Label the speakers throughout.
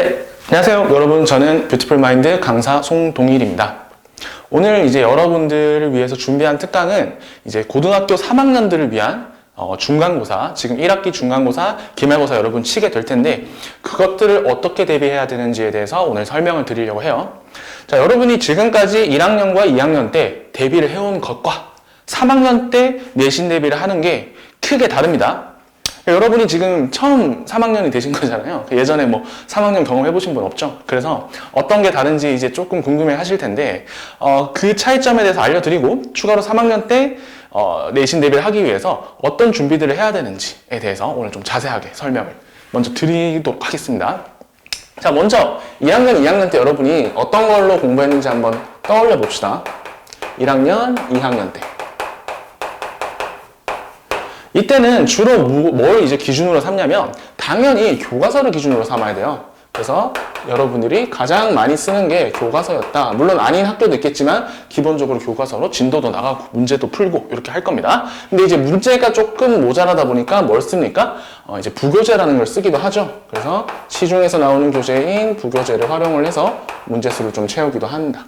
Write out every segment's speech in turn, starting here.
Speaker 1: 네, 안녕하세요. 여러분, 저는 뷰티풀 마인드 강사 송동일입니다. 오늘 이제 여러분들을 위해서 준비한 특강은 이제 고등학교 3학년들을 위한 중간고사, 지금 1학기 중간고사, 기말고사 여러분 치게 될 텐데 그것들을 어떻게 대비해야 되는지에 대해서 오늘 설명을 드리려고 해요. 자, 여러분이 지금까지 1학년과 2학년 때 대비를 해온 것과 3학년 때 내신 대비를 하는 게 크게 다릅니다. 여러분이 지금 처음 3학년이 되신 거잖아요. 예전에 뭐 3학년 경험해보신 분 없죠? 그래서 어떤 게 다른지 이제 조금 궁금해 하실 텐데, 그 차이점에 대해서 알려드리고, 추가로 3학년 때, 내신 대비를 하기 위해서 어떤 준비들을 해야 되는지에 대해서 오늘 좀 자세하게 설명을 먼저 드리도록 하겠습니다. 자, 먼저 2학년, 2학년 때 여러분이 어떤 걸로 공부했는지 한번 떠올려 봅시다. 1학년, 2학년 때. 이때는 주로 뭘 이제 기준으로 삼냐면 당연히 교과서를 기준으로 삼아야 돼요. 그래서 여러분들이 가장 많이 쓰는 게 교과서였다. 물론 아닌 학교도 있겠지만 기본적으로 교과서로 진도도 나가고 문제도 풀고 이렇게 할 겁니다. 근데 이제 문제가 조금 모자라다 보니까 뭘 씁니까? 이제 부교재라는 걸 쓰기도 하죠. 그래서 시중에서 나오는 교재인 부교재를 활용을 해서 문제수를 좀 채우기도 한다.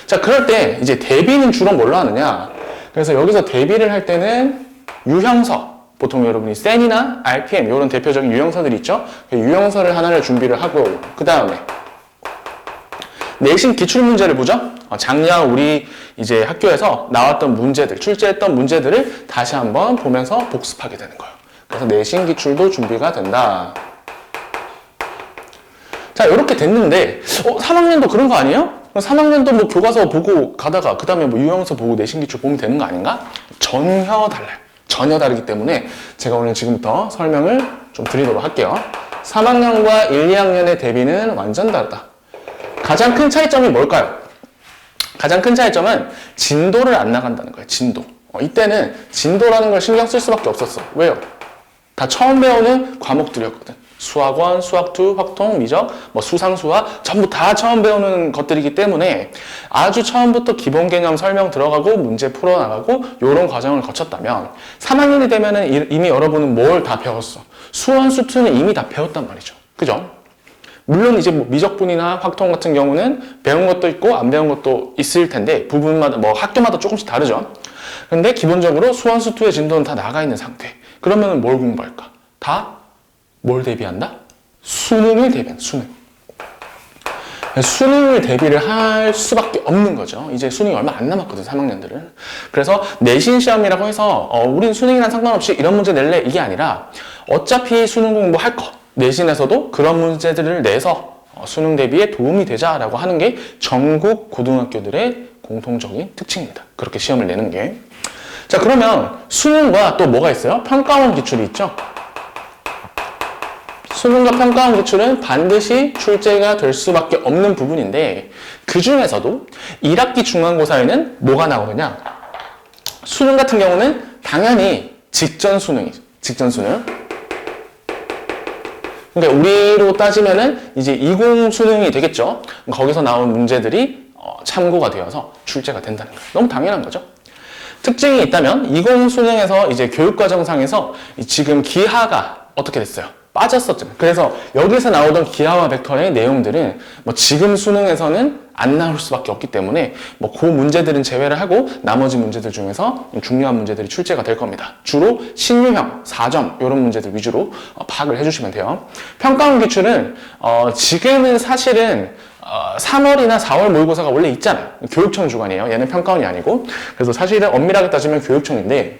Speaker 1: 자, 그럴 때 이제 대비는 주로 뭘로 하느냐? 그래서 여기서 대비를 할 때는 유형서, 보통 여러분이 센이나 RPM 이런 대표적인 유형서들이 있죠. 그 유형서를 하나를 준비를 하고 그 다음에 내신 기출문제를 보죠. 작년 우리 이제 학교에서 나왔던 문제들, 출제했던 문제들을 다시 한번 보면서 복습하게 되는 거예요. 그래서 내신 기출도 준비가 된다. 자, 이렇게 됐는데 3학년도 그런 거 아니에요? 3학년도 뭐 교과서 보고 가다가 그 다음에 뭐 유형서 보고 내신 기출 보면 되는 거 아닌가? 전혀 달라요. 전혀 다르기 때문에 제가 오늘 지금부터 설명을 좀 드리도록 할게요. 3학년과 1, 2학년의 대비는 완전 다르다. 가장 큰 차이점이 뭘까요? 가장 큰 차이점은 진도를 안 나간다는 거예요. 진도. 이때는 진도라는 걸 신경 쓸 수밖에 없었어. 왜요? 다 처음 배우는 과목들이었거든. 수학원, 수학2, 확통, 미적, 뭐 수상수학 전부 다 처음 배우는 것들이기 때문에 아주 처음부터 기본 개념 설명 들어가고 문제 풀어나가고 이런 과정을 거쳤다면 3학년이 되면은 이미 여러분은 뭘 다 배웠어. 수원, 수투는 이미 다 배웠단 말이죠. 그죠? 물론 이제 뭐 미적분이나 확통 같은 경우는 배운 것도 있고 안 배운 것도 있을 텐데 부분마다 뭐 학교마다 조금씩 다르죠. 근데 기본적으로 수원, 수투의 진도는 다 나가 있는 상태. 그러면은 뭘 공부할까? 다 뭘 대비한다? 수능을 대비한다. 수능을 대비를 할 수밖에 없는 거죠. 이제 수능이 얼마 안 남았거든, 3학년들은. 그래서 내신 시험이라고 해서 우린 수능이랑 상관없이 이런 문제 낼래? 이게 아니라 어차피 수능 공부할 거, 내신에서도 그런 문제들을 내서 수능 대비에 도움이 되자라고 하는 게 전국 고등학교들의 공통적인 특징입니다. 그렇게 시험을 내는 게. 자, 그러면 수능과 또 뭐가 있어요? 평가원 기출이 있죠. 수능과 평가원 기출은 반드시 출제가 될 수밖에 없는 부분인데 그 중에서도 1학기 중간고사에는 뭐가 나오느냐? 수능 같은 경우는 당연히 직전 수능이죠. 직전 수능. 그러니까 우리로 따지면은 이제 20 수능이 되겠죠. 거기서 나온 문제들이 참고가 되어서 출제가 된다는 거예요. 너무 당연한 거죠. 특징이 있다면 20 수능에서 이제 교육과정상에서 지금 기하가 어떻게 됐어요? 빠졌었죠. 그래서 여기서 나오던 기하와 벡터의 내용들은 뭐 지금 수능에서는 안 나올 수밖에 없기 때문에 뭐 그 문제들은 제외를 하고 나머지 문제들 중에서 중요한 문제들이 출제가 될 겁니다. 주로 신유형, 4점 이런 문제들 위주로 파악을 해주시면 돼요. 평가원 기출은 지금은 사실은 3월이나 4월 모의고사가 원래 있잖아요. 교육청 주관이에요. 얘는 평가원이 아니고. 그래서 사실은 엄밀하게 따지면 교육청인데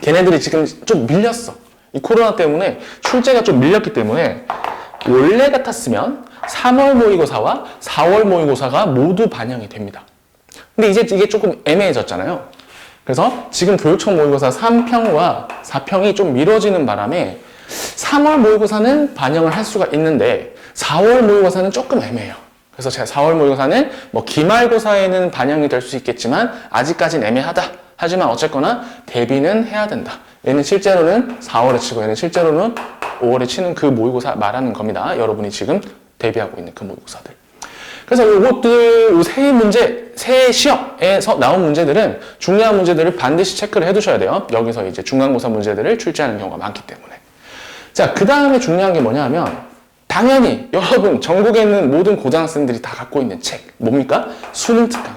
Speaker 1: 걔네들이 지금 좀 밀렸어. 이 코로나 때문에 출제가 좀 밀렸기 때문에 원래 같았으면 3월 모의고사와 4월 모의고사가 모두 반영이 됩니다. 근데 이제 이게 조금 애매해졌잖아요. 그래서 지금 교육청 모의고사 3평과 4평이 좀 미뤄지는 바람에 3월 모의고사는 반영을 할 수가 있는데 4월 모의고사는 조금 애매해요. 그래서 제가 4월 모의고사는 뭐 기말고사에는 반영이 될 수 있겠지만 아직까지는 애매하다. 하지만 어쨌거나 대비는 해야 된다. 얘는 실제로는 4월에 치고 얘는 실제로는 5월에 치는 그 모의고사 말하는 겁니다. 여러분이 지금 대비하고 있는 그 모의고사들. 그래서 이것들 세 문제, 세 시험에서 나온 문제들은 중요한 문제들을 반드시 체크를 해두셔야 돼요. 여기서 이제 중간고사 문제들을 출제하는 경우가 많기 때문에. 자, 그 다음에 중요한 게 뭐냐 하면 당연히 여러분 전국에 있는 모든 고등학생들이 다 갖고 있는 책 뭡니까? 수능 특강.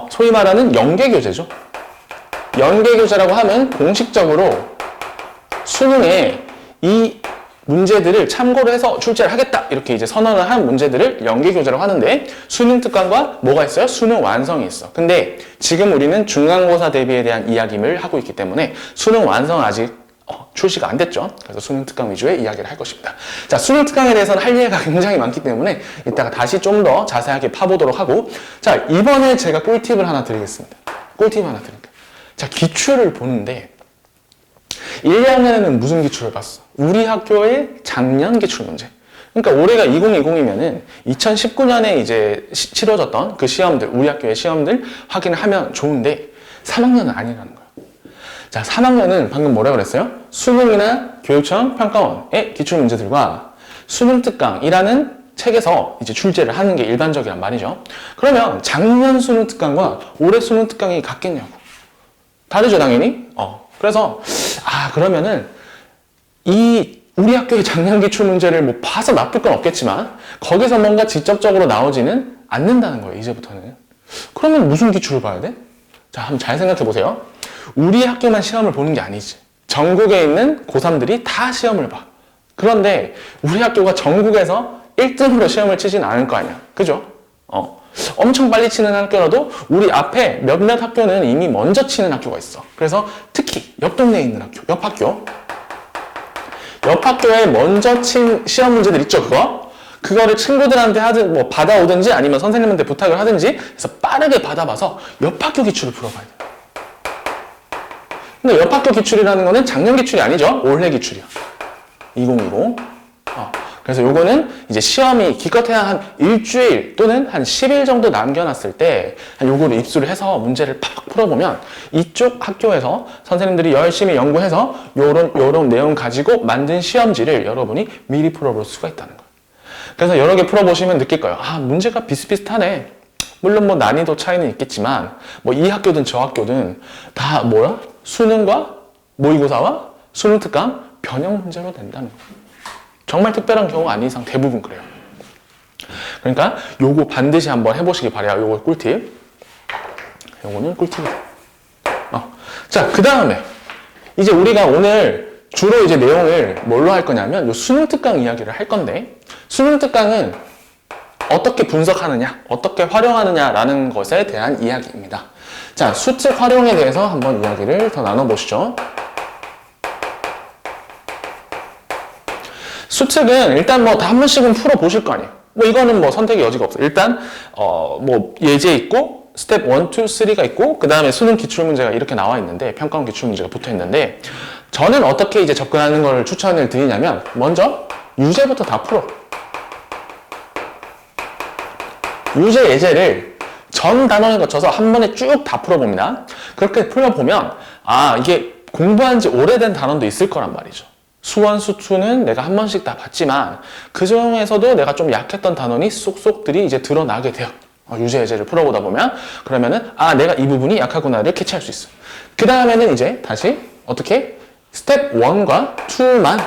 Speaker 1: 소위 말하는 연계교재죠. 연계교재라고 하면 공식적으로 수능에 이 문제들을 참고를 해서 출제를 하겠다 이렇게 이제 선언을 한 문제들을 연계교재라고 하는데, 수능 특강과 뭐가 있어요? 수능 완성이 있어. 근데 지금 우리는 중간고사 대비에 대한 이야기를 하고 있기 때문에 수능 완성은 아직 출시가 안 됐죠. 그래서 수능 특강 위주의 이야기를 할 것입니다. 자, 수능 특강에 대해서는 할 얘기가 굉장히 많기 때문에 이따가 다시 좀 더 자세하게 파보도록 하고, 자, 이번에 제가 꿀팁을 하나 드리겠습니다. 꿀팁 하나 드릴게요. 자, 기출을 보는데 1, 2학년에는 무슨 기출을 봤어? 우리 학교의 작년 기출 문제. 그러니까 올해가 2020이면은 2019년에 이제 치러졌던 그 시험들, 우리 학교의 시험들 확인을 하면 좋은데 3학년은 아니라는 거예요. 자, 3학년은 방금 뭐라 그랬어요? 수능이나 교육청 평가원의 기출 문제들과 수능 특강이라는 책에서 이제 출제를 하는 게 일반적이란 말이죠. 그러면 작년 수능 특강과 올해 수능 특강이 같겠냐고. 다르죠, 당연히. 그래서 그러면은 우리 학교의 작년 기출 문제를 뭐 봐서 나쁠 건 없겠지만 거기서 뭔가 직접적으로 나오지는 않는다는 거예요, 이제부터는. 그러면 무슨 기출을 봐야 돼? 자, 한번 잘 생각해 보세요. 우리 학교만 시험을 보는 게 아니지. 전국에 있는 고3들이 다 시험을 봐. 그런데 우리 학교가 전국에서 1등으로 시험을 치진 않을 거 아니야. 그죠? 엄청 빨리 치는 학교라도 우리 앞에 몇몇 학교는 이미 먼저 치는 학교가 있어. 그래서 특히 옆 동네에 있는 학교, 옆 학교에 먼저 친 시험 문제들 있죠, 그거를 친구들한테 하든 뭐 받아오든지 아니면 선생님한테 부탁을 하든지 해서 빠르게 받아봐서 옆 학교 기출을 풀어봐야 돼. 근데 옆 학교 기출이라는 거는 작년 기출이 아니죠. 올해 기출이야. 2020. 그래서 요거는 이제 시험이 기껏해야 한 일주일 또는 한 10일 정도 남겨놨을 때 요거를 입수를 해서 문제를 팍 풀어보면 이쪽 학교에서 선생님들이 열심히 연구해서 요런 내용 가지고 만든 시험지를 여러분이 미리 풀어볼 수가 있다는 거예요. 그래서 여러 개 풀어보시면 느낄 거예요. 문제가 비슷비슷하네. 물론 뭐 난이도 차이는 있겠지만 뭐 이 학교든 저 학교든 다 수능과 모의고사와 수능 특강 변형 문제로 된다는 거예요. 정말 특별한 경우 아닌 이상 대부분 그래요. 그러니까 요거 반드시 한번 해보시기 바래요. 요거 꿀팁. 요거는 꿀팁이다. 자, 그 다음에 이제 우리가 오늘 주로 이제 내용을 뭘로 할 거냐면 요 수능 특강 이야기를 할 건데, 수능 특강은 어떻게 분석하느냐, 어떻게 활용하느냐라는 것에 대한 이야기입니다. 자, 수특 활용에 대해서 한번 이야기를 더 나눠보시죠. 수특은 일단 뭐 다 한 번씩은 풀어보실 거 아니에요. 뭐 이거는 뭐 선택의 여지가 없어요. 일단 뭐 예제 있고 스텝 1, 2, 3가 있고 그 다음에 수능 기출문제가 이렇게 나와 있는데, 평가원 기출문제가 붙어 있는데, 저는 어떻게 이제 접근하는 걸 추천을 드리냐면 먼저 유제부터 다 풀어. 유제 예제를 전 단원에 거쳐서 한 번에 쭉 다 풀어봅니다. 그렇게 풀어보면 이게 공부한 지 오래된 단원도 있을 거란 말이죠. 수원, 수투는 내가 한 번씩 다 봤지만 그 중에서도 내가 좀 약했던 단원이 쏙쏙들이 이제 드러나게 돼요. 유제 예제를 풀어보다 보면. 그러면은 내가 이 부분이 약하구나를 캐치할 수 있어. 그 다음에는 이제 다시 어떻게 스텝 1과 2만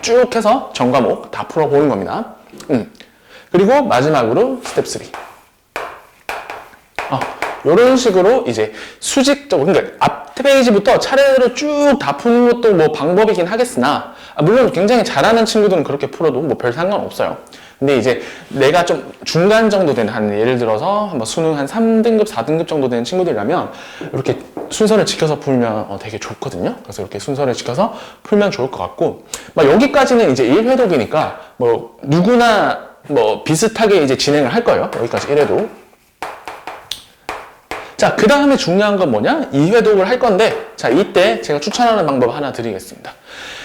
Speaker 1: 쭉 해서 전 과목 다 풀어보는 겁니다. 그리고 마지막으로 스텝 3. 이런 식으로 이제 수직적으로, 그러니까 앞 페이지부터 차례대로 쭉 다 푸는 것도 뭐 방법이긴 하겠으나, 물론 굉장히 잘하는 친구들은 그렇게 풀어도 뭐 별 상관없어요. 근데 이제 내가 좀 중간 정도 되는, 예를 들어서 한번 수능 한 3등급, 4등급 정도 되는 친구들이라면 이렇게 순서를 지켜서 풀면 되게 좋거든요. 그래서 이렇게 순서를 지켜서 풀면 좋을 것 같고, 여기까지는 이제 1회독이니까 뭐 누구나 뭐 비슷하게 이제 진행을 할 거예요. 여기까지 1회독. 자, 그 다음에 중요한 건 뭐냐? 2회독을 할 건데, 자, 이때 제가 추천하는 방법 하나 드리겠습니다.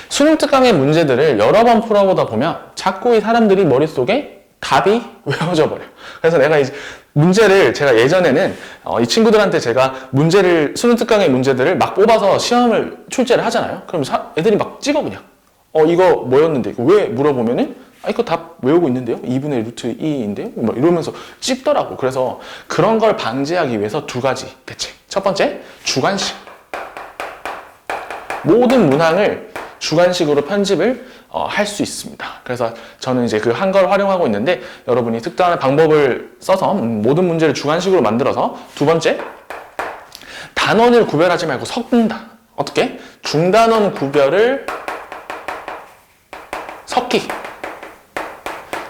Speaker 1: 수능 특강의 문제들을 여러 번 풀어보다 보면 자꾸 이 사람들이 머릿속에 답이 외워져 버려요. 그래서 내가 이제 문제를, 제가 예전에는 이 친구들한테 제가 수능 특강의 문제들을 막 뽑아서 시험을 출제를 하잖아요. 그럼 애들이 막 찍어 그냥. 이거 뭐였는데? 이거 왜 물어보면은 이거 답 외우고 있는데요? 2분의 루트 2인데요? 뭐 이러면서 찍더라고. 그래서 그런 걸 방지하기 위해서 두 가지 대책. 첫 번째, 주관식. 모든 문항을 주관식으로 편집을 할 수 있습니다. 그래서 저는 이제 그 한걸 활용하고 있는데 여러분이 특정한 방법을 써서 모든 문제를 주관식으로 만들어서 두 번째, 단원을 구별하지 말고 섞는다. 어떻게? 중단원 구별을 섞기.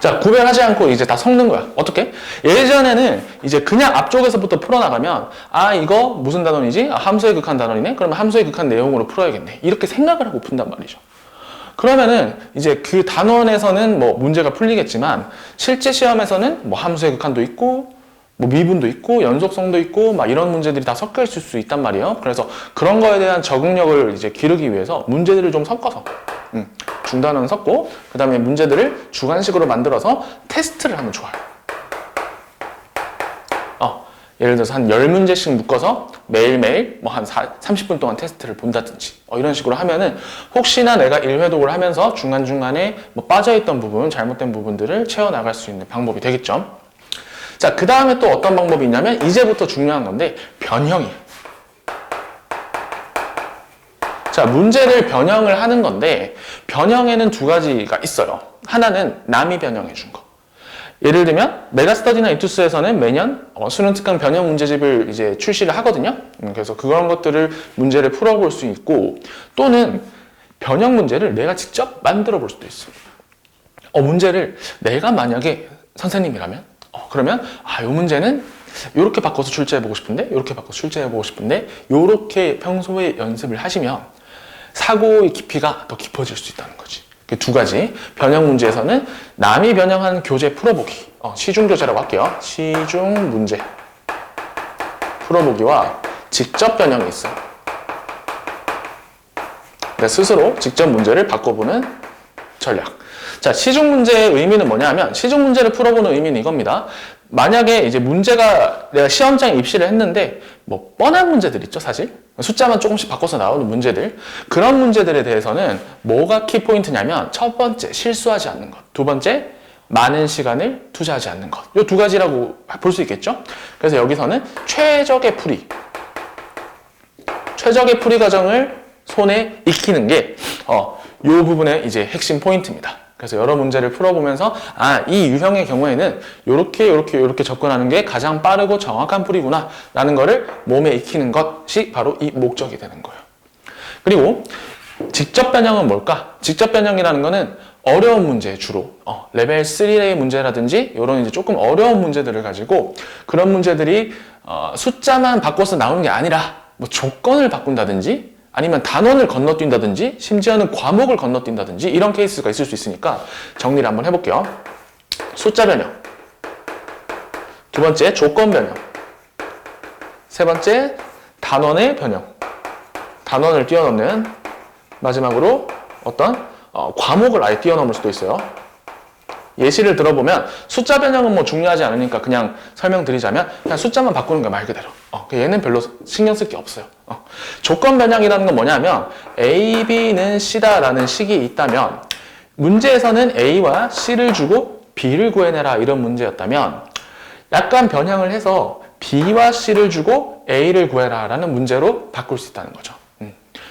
Speaker 1: 자, 구별하지 않고 이제 다 섞는 거야. 어떻게? 예전에는 이제 그냥 앞쪽에서부터 풀어나가면, 아, 이거 무슨 단원이지? 아, 함수에 극한 단원이네? 그러면 함수에 극한 내용으로 풀어야겠네. 이렇게 생각을 하고 푼단 말이죠. 그러면은 이제 그 단원에서는 뭐 문제가 풀리겠지만, 실제 시험에서는 뭐 함수에 극한도 있고, 뭐 미분도 있고, 연속성도 있고, 막 이런 문제들이 다 섞여 있을 수 있단 말이에요. 그래서 그런 거에 대한 적응력을 이제 기르기 위해서 문제들을 좀 섞어서, 중단원 섞고, 그 다음에 문제들을 주관식으로 만들어서 테스트를 하면 좋아요. 예를 들어서 한 10문제씩 묶어서 매일매일 뭐 한 30분 동안 테스트를 본다든지 이런 식으로 하면은 혹시나 내가 1회독을 하면서 중간중간에 뭐 빠져있던 부분, 잘못된 부분들을 채워나갈 수 있는 방법이 되겠죠. 자, 그 다음에 또 어떤 방법이 있냐면 이제부터 중요한 건데 변형이에요. 자, 문제를 변형을 하는 건데 변형에는 두 가지가 있어요. 하나는 남이 변형해 준 거. 예를 들면 메가스터디나 이투스에서는 매년 수능 특강 변형 문제집을 이제 출시를 하거든요. 그래서 그런 것들을 문제를 풀어볼 수 있고 또는 변형 문제를 내가 직접 만들어 볼 수도 있어요. 문제를 내가 만약에 선생님이라면 그러면 이 문제는 이렇게 바꿔서 출제해보고 싶은데 이렇게 바꿔서 출제해보고 싶은데 이렇게 평소에 연습을 하시면 사고의 깊이가 더 깊어질 수 있다는 거지. 두 가지. 변형 문제에서는 남이 변형한 교재 풀어보기. 시중교재라고 할게요. 시중 문제. 풀어보기와 직접 변형이 있어요. 그러니까 스스로 직접 문제를 바꿔보는 전략. 자, 시중 문제의 의미는 뭐냐 하면, 시중 문제를 풀어보는 의미는 이겁니다. 만약에 이제 문제가 내가 시험장에 입시를 했는데, 뭐, 뻔한 문제들 있죠, 사실? 숫자만 조금씩 바꿔서 나오는 문제들. 그런 문제들에 대해서는 뭐가 키포인트냐면, 첫 번째, 실수하지 않는 것. 두 번째, 많은 시간을 투자하지 않는 것. 이 두 가지라고 볼 수 있겠죠? 그래서 여기서는 최적의 풀이 과정을 손에 익히는 게, 이 부분의 이제 핵심 포인트입니다. 그래서 여러 문제를 풀어보면서 이 유형의 경우에는 이렇게 접근하는 게 가장 빠르고 정확한 풀이구나 라는 거를 몸에 익히는 것이 바로 이 목적이 되는 거예요. 그리고 직접 변형은 뭘까? 직접 변형이라는 거는 어려운 문제 주로 레벨 3의 문제라든지 이런 이제 조금 어려운 문제들을 가지고 그런 문제들이 숫자만 바꿔서 나오는 게 아니라 뭐 조건을 바꾼다든지 아니면 단원을 건너뛴다든지 심지어는 과목을 건너뛴다든지 이런 케이스가 있을 수 있으니까 정리를 한번 해볼게요. 숫자 변형, 두 번째 조건 변형, 세 번째 단원의 변형, 단원을 뛰어넘는, 마지막으로 어떤 과목을 아예 뛰어넘을 수도 있어요. 예시를 들어보면 숫자 변형은 뭐 중요하지 않으니까 그냥 설명드리자면 그냥 숫자만 바꾸는 거야, 말 그대로. 얘는 별로 신경 쓸 게 없어요. 조건 변형이라는 건 뭐냐면 A, B는 C다라는 식이 있다면 문제에서는 A와 C를 주고 B를 구해내라 이런 문제였다면 약간 변형을 해서 B와 C를 주고 A를 구해라 라는 문제로 바꿀 수 있다는 거죠.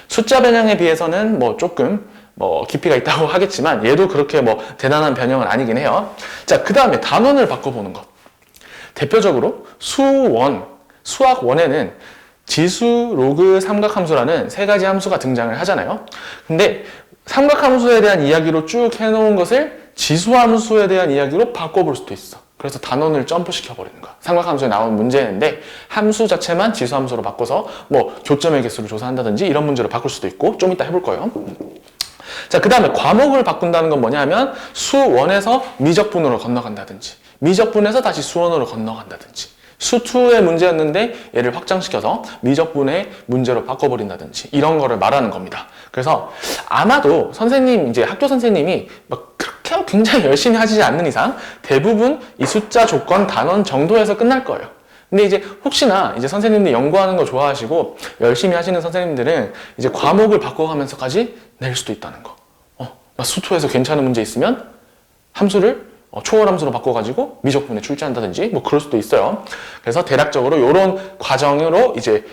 Speaker 1: 숫자 변형에 비해서는 뭐 조금 깊이가 있다고 하겠지만 얘도 그렇게 대단한 변형은 아니긴 해요. 자, 그 다음에 단원을 바꿔보는 것. 대표적으로 수학 1에는 지수, 로그, 삼각함수라는 세 가지 함수가 등장을 하잖아요. 근데 삼각함수에 대한 이야기로 쭉 해놓은 것을 지수함수에 대한 이야기로 바꿔볼 수도 있어. 그래서 단원을 점프시켜버리는 거야. 삼각함수에 나온 문제인데 함수 자체만 지수함수로 바꿔서 교점의 개수를 조사한다든지 이런 문제로 바꿀 수도 있고 좀 이따 해볼 거예요. 자, 그 다음에 과목을 바꾼다는 건 뭐냐 하면 수1에서 미적분으로 건너간다든지 미적분에서 다시 수1으로 건너간다든지 수2의 문제였는데 얘를 확장시켜서 미적분의 문제로 바꿔버린다든지 이런 거를 말하는 겁니다. 그래서 아마도 선생님, 이제 학교 선생님이 그렇게 굉장히 열심히 하시지 않는 이상 대부분 이 숫자, 조건, 단원 정도에서 끝날 거예요. 근데 이제 혹시나 이제 선생님들 연구하는 거 좋아하시고 열심히 하시는 선생님들은 이제 과목을 바꿔가면서까지 낼 수도 있다는 거. 수2에서 괜찮은 문제 있으면 함수를 초월함수로 바꿔가지고 미적분에 출제한다든지 그럴 수도 있어요. 그래서 대략적으로 이런 과정으로 이제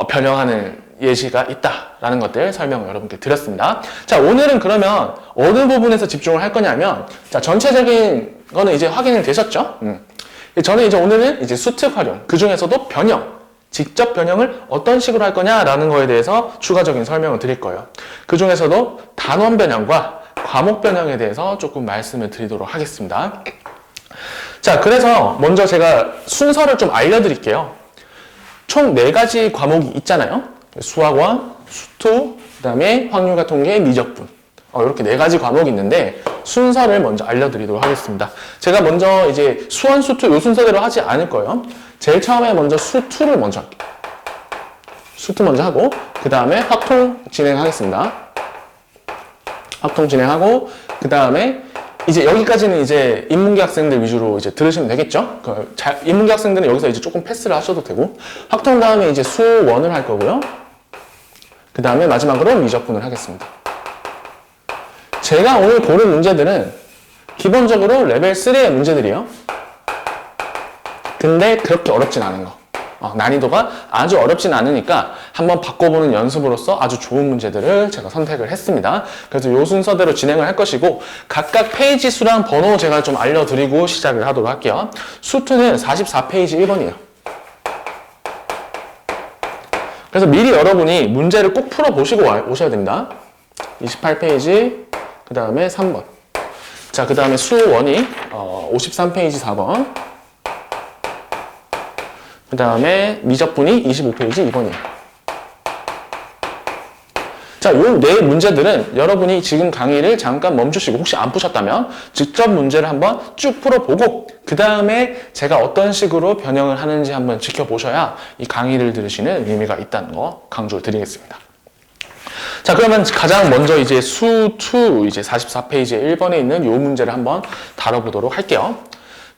Speaker 1: 변형하는 예시가 있다라는 것들 설명을 여러분께 드렸습니다. 자, 오늘은 그러면 어느 부분에서 집중을 할 거냐면, 자, 전체적인 거는 이제 확인이 되셨죠? 저는 이제 오늘은 이제 수특 활용, 그 중에서도 변형, 직접 변형을 어떤 식으로 할 거냐라는 거에 대해서 추가적인 설명을 드릴 거예요. 그 중에서도 단원 변형과 과목 변형에 대해서 조금 말씀을 드리도록 하겠습니다. 자, 그래서 먼저 제가 순서를 좀 알려드릴게요. 총 4가지 과목이 있잖아요. 수학원, 수투, 그 다음에 확률과 통계, 미적분. 이렇게 4가지 과목이 있는데 순서를 먼저 알려드리도록 하겠습니다. 제가 먼저 이제 수원, 수투 요 순서대로 하지 않을 거예요. 제일 처음에 먼저 수투를 먼저 할게요. 수투 먼저 하고 그 다음에 확통 진행하겠습니다. 확통 진행하고 그 다음에 이제 여기까지는 이제 인문계 학생들 위주로 이제 들으시면 되겠죠? 인문계 학생들은 여기서 이제 조금 패스를 하셔도 되고, 확통 다음에 이제 수원을 할 거고요. 그 다음에 마지막으로 미적분을 하겠습니다. 제가 오늘 고른 문제들은 기본적으로 레벨 3의 문제들이에요. 근데 그렇게 어렵진 않은 거. 난이도가 아주 어렵진 않으니까 한번 바꿔보는 연습으로서 아주 좋은 문제들을 제가 선택을 했습니다. 그래서 이 순서대로 진행을 할 것이고, 각각 페이지 수랑 번호 제가 좀 알려드리고 시작을 하도록 할게요. 수투는 44페이지 1번이에요. 그래서 미리 여러분이 문제를 꼭 풀어보시고 오셔야 됩니다. 28페이지, 그 다음에 3번. 자, 그 다음에 수원이 53페이지 4번. 그 다음에 미적분이 25페이지 2번이에요. 자, 요 4 문제들은 여러분이 지금 강의를 잠깐 멈추시고 혹시 안 푸셨다면 직접 문제를 한번 쭉 풀어보고 그 다음에 제가 어떤 식으로 변형을 하는지 한번 지켜보셔야 이 강의를 들으시는 의미가 있다는 거 강조를 드리겠습니다. 자, 그러면 가장 먼저 이제 수투 이제 44페이지 1번에 있는 요 문제를 한번 다뤄보도록 할게요.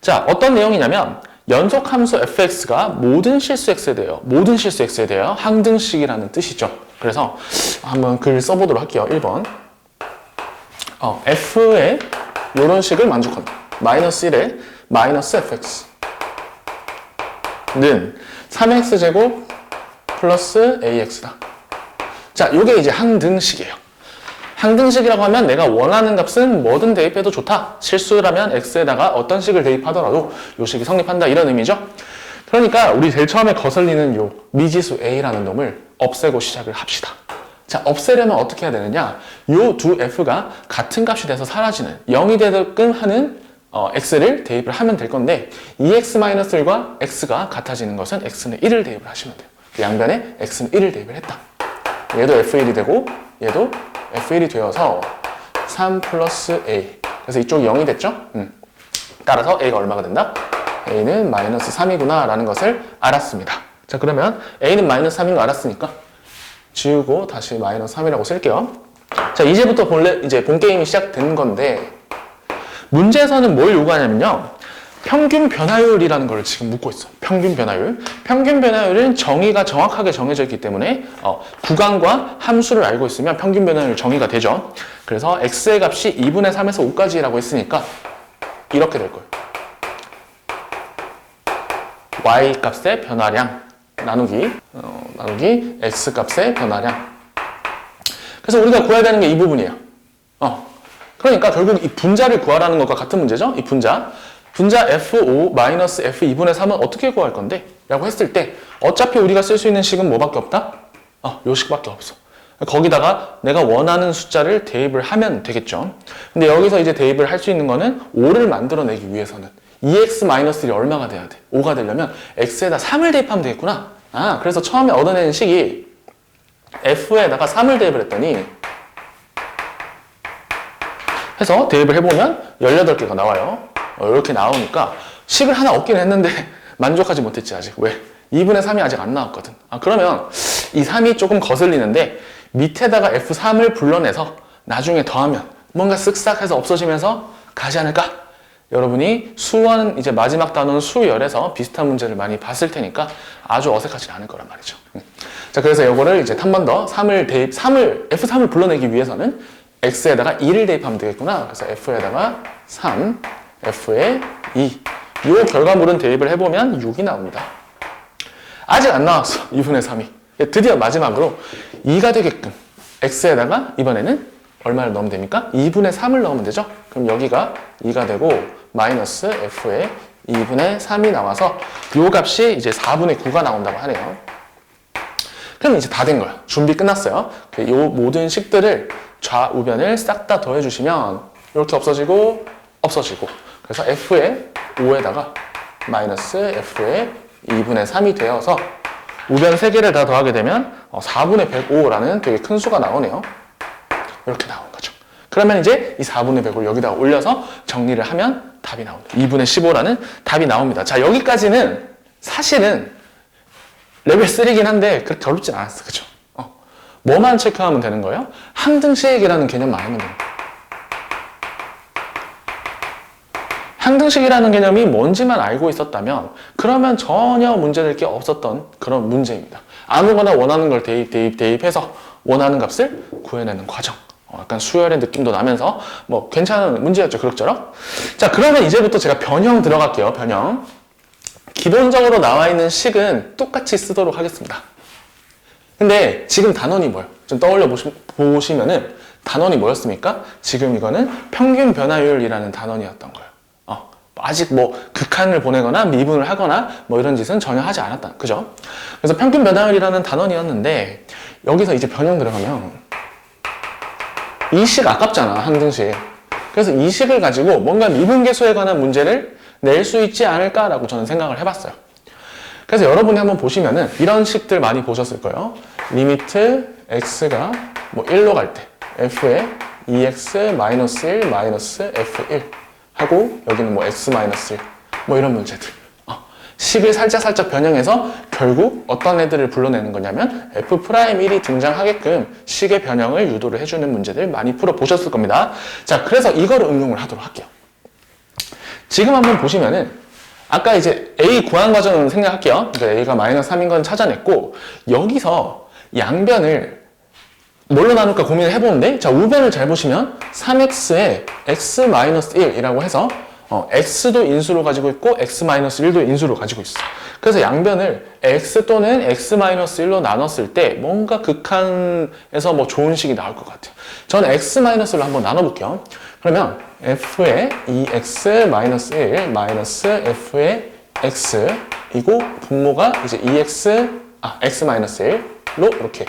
Speaker 1: 자, 어떤 내용이냐면 연속함수 fx가 모든 실수 x에 대하여, 모든 실수 x에 대하여 항등식이라는 뜻이죠. 그래서 한번 글 써보도록 할게요. 1번. f의 이런 식을 만족한다. 마이너스 1에 마이너스 fx는 3x제곱 플러스 ax다. 자, 요게 이제 항등식이에요. 항등식이라고 하면 내가 원하는 값은 뭐든 대입해도 좋다. 실수라면 x에다가 어떤 식을 대입하더라도 요 식이 성립한다. 이런 의미죠. 그러니까 우리 제일 처음에 거슬리는 요 미지수 a라는 놈을 없애고 시작을 합시다. 자, 없애려면 어떻게 해야 되느냐? 요 두 f가 같은 값이 돼서 사라지는 0이 되게끔 하는 x를 대입을 하면 될 건데 2x-1과 x가 같아지는 것은 x는 1을 대입을 하시면 돼요. 양변에 x는 1을 대입을 했다. 얘도 f1이 되고 얘도 f1이 되어서 3 플러스 a. 그래서 이쪽이 0이 됐죠? 따라서 a가 얼마가 된다? a는 마이너스 3이구나 라는 것을 알았습니다. 자, 그러면 a는 마이너스 3인 거 알았으니까 지우고 다시 마이너스 3이라고 쓸게요. 자, 이제부터 본래 이제 본 게임이 시작된 건데 문제에서는 뭘 요구하냐면요. 평균 변화율이라는 걸 지금 묻고 있어요. 평균 변화율. 평균 변화율은 정의가 정확하게 정해져 있기 때문에 구간과 함수를 알고 있으면 평균 변화율 정의가 되죠. 그래서 x의 값이 2분의 3에서 5까지라고 했으니까 이렇게 될 거예요. y 값의 변화량 나누기 x 값의 변화량. 그래서 우리가 구해야 되는 게 이 부분이에요. 그러니까 결국 이 분자를 구하라는 것과 같은 문제죠. 이 분자 f5 마이너스 f2분의 3은 어떻게 구할 건데? 라고 했을 때 어차피 우리가 쓸 수 있는 식은 뭐밖에 없다? 요 식밖에 없어. 거기다가 내가 원하는 숫자를 대입을 하면 되겠죠. 근데 여기서 이제 대입을 할 수 있는 거는 5를 만들어내기 위해서는 2x-1이 얼마가 돼야 돼? 5가 되려면 x에다 3을 대입하면 되겠구나. 그래서 처음에 얻어내는 식이 f에다가 3을 대입을 했더니 해서 대입을 해보면 18개가 나와요. 이렇게 나오니까 식을 하나 얻긴 했는데 만족하지 못했지 아직. 왜? 2분의 3이 아직 안 나왔거든. 그러면 이 3이 조금 거슬리는데 밑에다가 f3을 불러내서 나중에 더하면 뭔가 쓱싹 해서 없어지면서 가지 않을까? 여러분이 수원 이제 마지막 단원 수열에서 비슷한 문제를 많이 봤을 테니까 아주 어색하지 않을 거란 말이죠. 자, 그래서 이거를 이제 한 번 더 f3을 불러내기 위해서는 x에다가 2를 대입하면 되겠구나. 그래서 f에다가 3, f에 2. 이 결과물은 대입을 해보면 6이 나옵니다. 아직 안 나왔어. 2분의 3이. 드디어 마지막으로 2가 되게끔 x에다가 이번에는 얼마를 넣으면 됩니까? 2분의 3을 넣으면 되죠? 그럼 여기가 2가 되고 마이너스 f에 2분의 3이 나와서 요 값이 이제 4분의 9가 나온다고 하네요. 그럼 이제 다 된 거야. 준비 끝났어요. 요 모든 식들을 좌우변을 싹 다 더해주시면 이렇게 없어지고 없어지고 그래서 f의 5에다가 마이너스 f의 2분의 3이 되어서 우변 3개를 다 더하게 되면 4분의 105라는 되게 큰 수가 나오네요. 이렇게 나온 거죠. 그러면 이제 이 4분의 100을 여기다가 올려서 정리를 하면 답이 나옵니다. 2분의 15라는 답이 나옵니다. 자, 여기까지는 사실은 레벨 3이긴 한데 그렇게 어렵진 않았어. 그죠? 뭐만 체크하면 되는 거예요? 항등식이라는 개념만 알면 됩니다. 항등식이라는 개념이 뭔지만 알고 있었다면 그러면 전혀 문제될 게 없었던 그런 문제입니다. 아무거나 원하는 걸 대입해서 원하는 값을 구해내는 과정. 약간 수열의 느낌도 나면서 뭐 괜찮은 문제였죠. 그럭저럭. 자, 그러면 이제부터 제가 변형 들어갈게요. 변형. 기본적으로 나와 있는 식은 똑같이 쓰도록 하겠습니다. 근데 지금 단원이 뭐예요? 좀 떠올려 보시면은 단원이 뭐였습니까? 지금 이거는 평균 변화율이라는 단원이었던 거예요. 아직 뭐 극한을 보내거나 미분을 하거나 뭐 이런 짓은 전혀 하지 않았다. 그죠? 그래서 평균 변화율이라는 단원이었는데 여기서 이제 변형 들어가면 이 식 아깝잖아. 항등식. 그래서 이 식을 가지고 뭔가 미분계수에 관한 문제를 낼 수 있지 않을까라고 저는 생각을 해봤어요. 그래서 여러분이 한번 보시면은 이런 식들 많이 보셨을 거예요. 리미트 x가 뭐 1로 갈 때 f에 2x 마이너스 1 마이너스 f1 하고 여기는 뭐 x 마이너스 1 뭐 이런 문제들. 식을 살짝 변형해서 결국 어떤 애들을 불러내는 거냐면 f'1이 등장하게끔 식의 변형을 유도를 해주는 문제들 많이 풀어보셨을 겁니다. 자, 그래서 이거를 응용을 하도록 할게요. 지금 한번 보시면은 아까 이제 a 구한 과정을 생각할게요. 그러니까 a가 마이너스 3인 건 찾아냈고 여기서 양변을 뭘로 나눌까 고민을 해보는데 자, 우변을 잘 보시면 3x에 x-1이라고 해서 x도 인수로 가지고 있고 x-1도 인수로 가지고 있어. 그래서 양변을 x 또는 x-1로 나눴을 때 뭔가 극한에서 뭐 좋은 식이 나올 것 같아요. 저는 x-로 한번 나눠볼게요. 그러면 f의 2x-1 마이너스 f의 x 이고 분모가 이제 x-1로 이렇게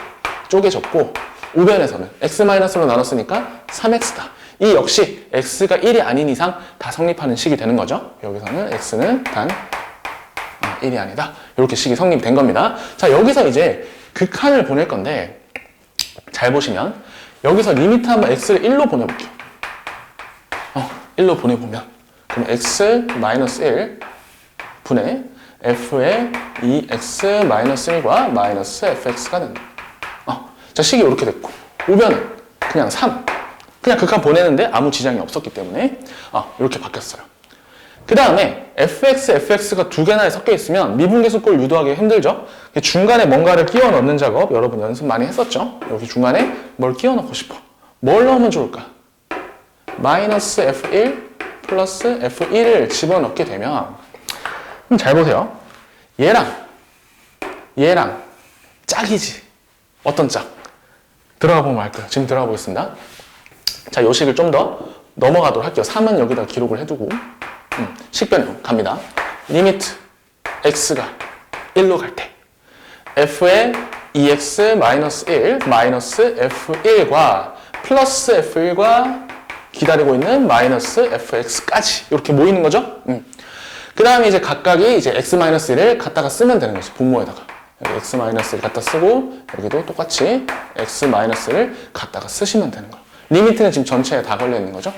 Speaker 1: 쪼개졌고 우변에서는 x-로 나눴으니까 3x다. 이 역시 x가 1이 아닌 이상 다 성립하는 식이 되는 거죠. 여기서는 x는 단 1이 아니다. 이렇게 식이 성립이 된 겁니다. 자, 여기서 이제 극한을 보낼 건데 잘 보시면 여기서 리미트 한번 x를 1로 보내볼게요. 1로 보내보면 그럼 x-1 분의 f의 2x-1과 마이너스 fx가 된다. 자, 식이 이렇게 됐고 우변은 그냥 3 그냥 극한 보내는데 아무 지장이 없었기 때문에 이렇게 바뀌었어요. 그 다음에 fx, fx가 두 개나 섞여 있으면 미분계수꼴 유도하기 힘들죠. 중간에 뭔가를 끼워 넣는 작업 여러분 연습 많이 했었죠. 여기 중간에 뭘 끼워 넣고 싶어. 뭘 넣으면 좋을까? 마이너스 f1 플러스 f1을 집어넣게 되면 잘 보세요. 얘랑 짝이지. 어떤 짝? 들어가 보면 알 거예요. 지금 들어가 보겠습니다. 자, 요 식을 좀 더 넘어가도록 할게요. 3은 여기다 기록을 해두고 식변형 갑니다. 리미트 x가 1로 갈 때 f의 2x 마이너스 1 마이너스 f1과 플러스 f1과 기다리고 있는 마이너스 fx까지 이렇게 모이는 거죠. 그 다음에 이제 각각이 이제 x-1을 갖다가 쓰면 되는 거죠. 분모에다가 여기 x-1을 갖다 쓰고 여기도 똑같이 x-를 갖다가 쓰시면 되는 거예요. 리미트는 지금 전체에 다 걸려 있는 거죠.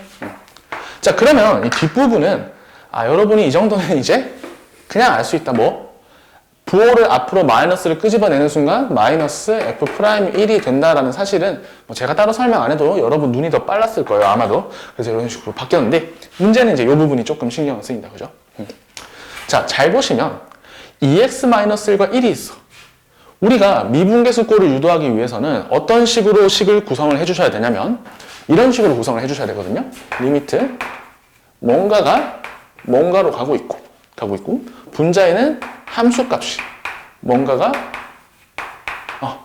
Speaker 1: 자, 그러면 이 뒷부분은 여러분이 이 정도는 이제 그냥 알 수 있다. 뭐 부호를 앞으로 마이너스를 끄집어내는 순간 마이너스 f'1이 된다라는 사실은 뭐 제가 따로 설명 안 해도 여러분 눈이 더 빨랐을 거예요. 아마도. 그래서 이런 식으로 바뀌었는데 문제는 이제 이 부분이 조금 신경 쓰인다. 그죠? 자, 잘 보시면 2x-1과 1이 있어. 우리가 미분계수꼴을 유도하기 위해서는 어떤 식으로 식을 구성을 해주셔야 되냐면 이런 식으로 구성을 해주셔야 되거든요. 리미트 뭔가가 뭔가로 가고 있고 분자에는 함수값이 뭔가가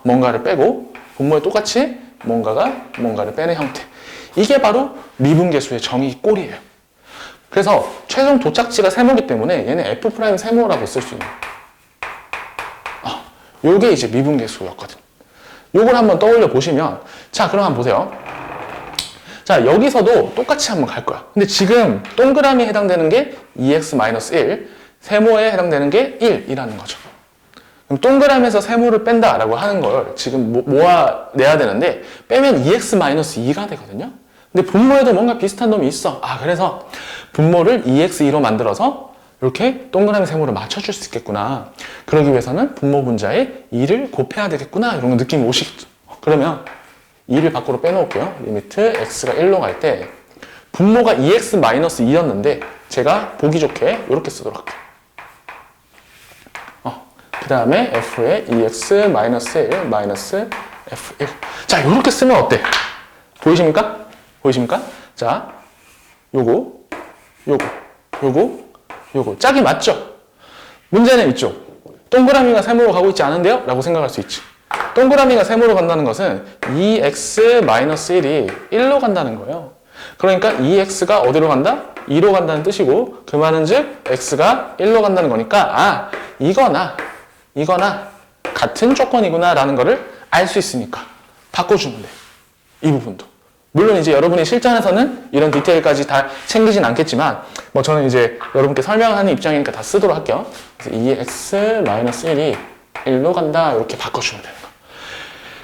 Speaker 1: 뭔가를 빼고 분모에 똑같이 뭔가를 빼는 형태. 이게 바로 미분계수의 정의 꼴이에요. 그래서 최종 도착지가 세모이기 때문에 얘는 F' 세모라고 쓸 수 있는 요게 이제 미분계수였거든. 요걸 한번 떠올려 보시면 자 그럼 한번 보세요. 자 여기서도 똑같이 한번 갈 거야. 근데 지금 동그라미에 해당되는 게 2x-1 세모에 해당되는 게 1이라는 거죠. 그럼 동그라미에서 세모를 뺀다라고 하는 걸 지금 모아내야 되는데 빼면 2x-2가 되거든요. 근데 분모에도 뭔가 비슷한 놈이 있어. 그래서 분모를 2x2로 만들어서 이렇게 동그라미 세모를 맞춰줄 수 있겠구나. 그러기 위해서는 분모 분자에 2를 곱해야 되겠구나. 이런 거 느낌이 오시겠죠. 그러면 2를 밖으로 빼놓을게요. 리미트 x가 1로 갈 때 분모가 2x-2였는데 제가 보기 좋게 이렇게 쓰도록 할게요. 그 다음에 f에 2x-1 f1. 자, 이렇게 쓰면 어때? 보이십니까? 자, 요거. 짝이 맞죠? 문제는 이쪽. 동그라미가 세모로 가고 있지 않은데요? 라고 생각할 수 있지. 동그라미가 세모로 간다는 것은 2x-1이 1로 간다는 거예요. 그러니까 2x가 어디로 간다? 2로 간다는 뜻이고 그 말은 즉 x가 1로 간다는 거니까 이거나 같은 조건이구나 라는 거를 알 수 있으니까 바꿔주면 돼. 이 부분도. 물론 이제 여러분이 실전에서는 이런 디테일까지 다 챙기진 않겠지만 저는 이제 여러분께 설명하는 입장이니까 다 쓰도록 할게요. 그래서 2x-1이 1로 간다 이렇게 바꿔주면 되는 거.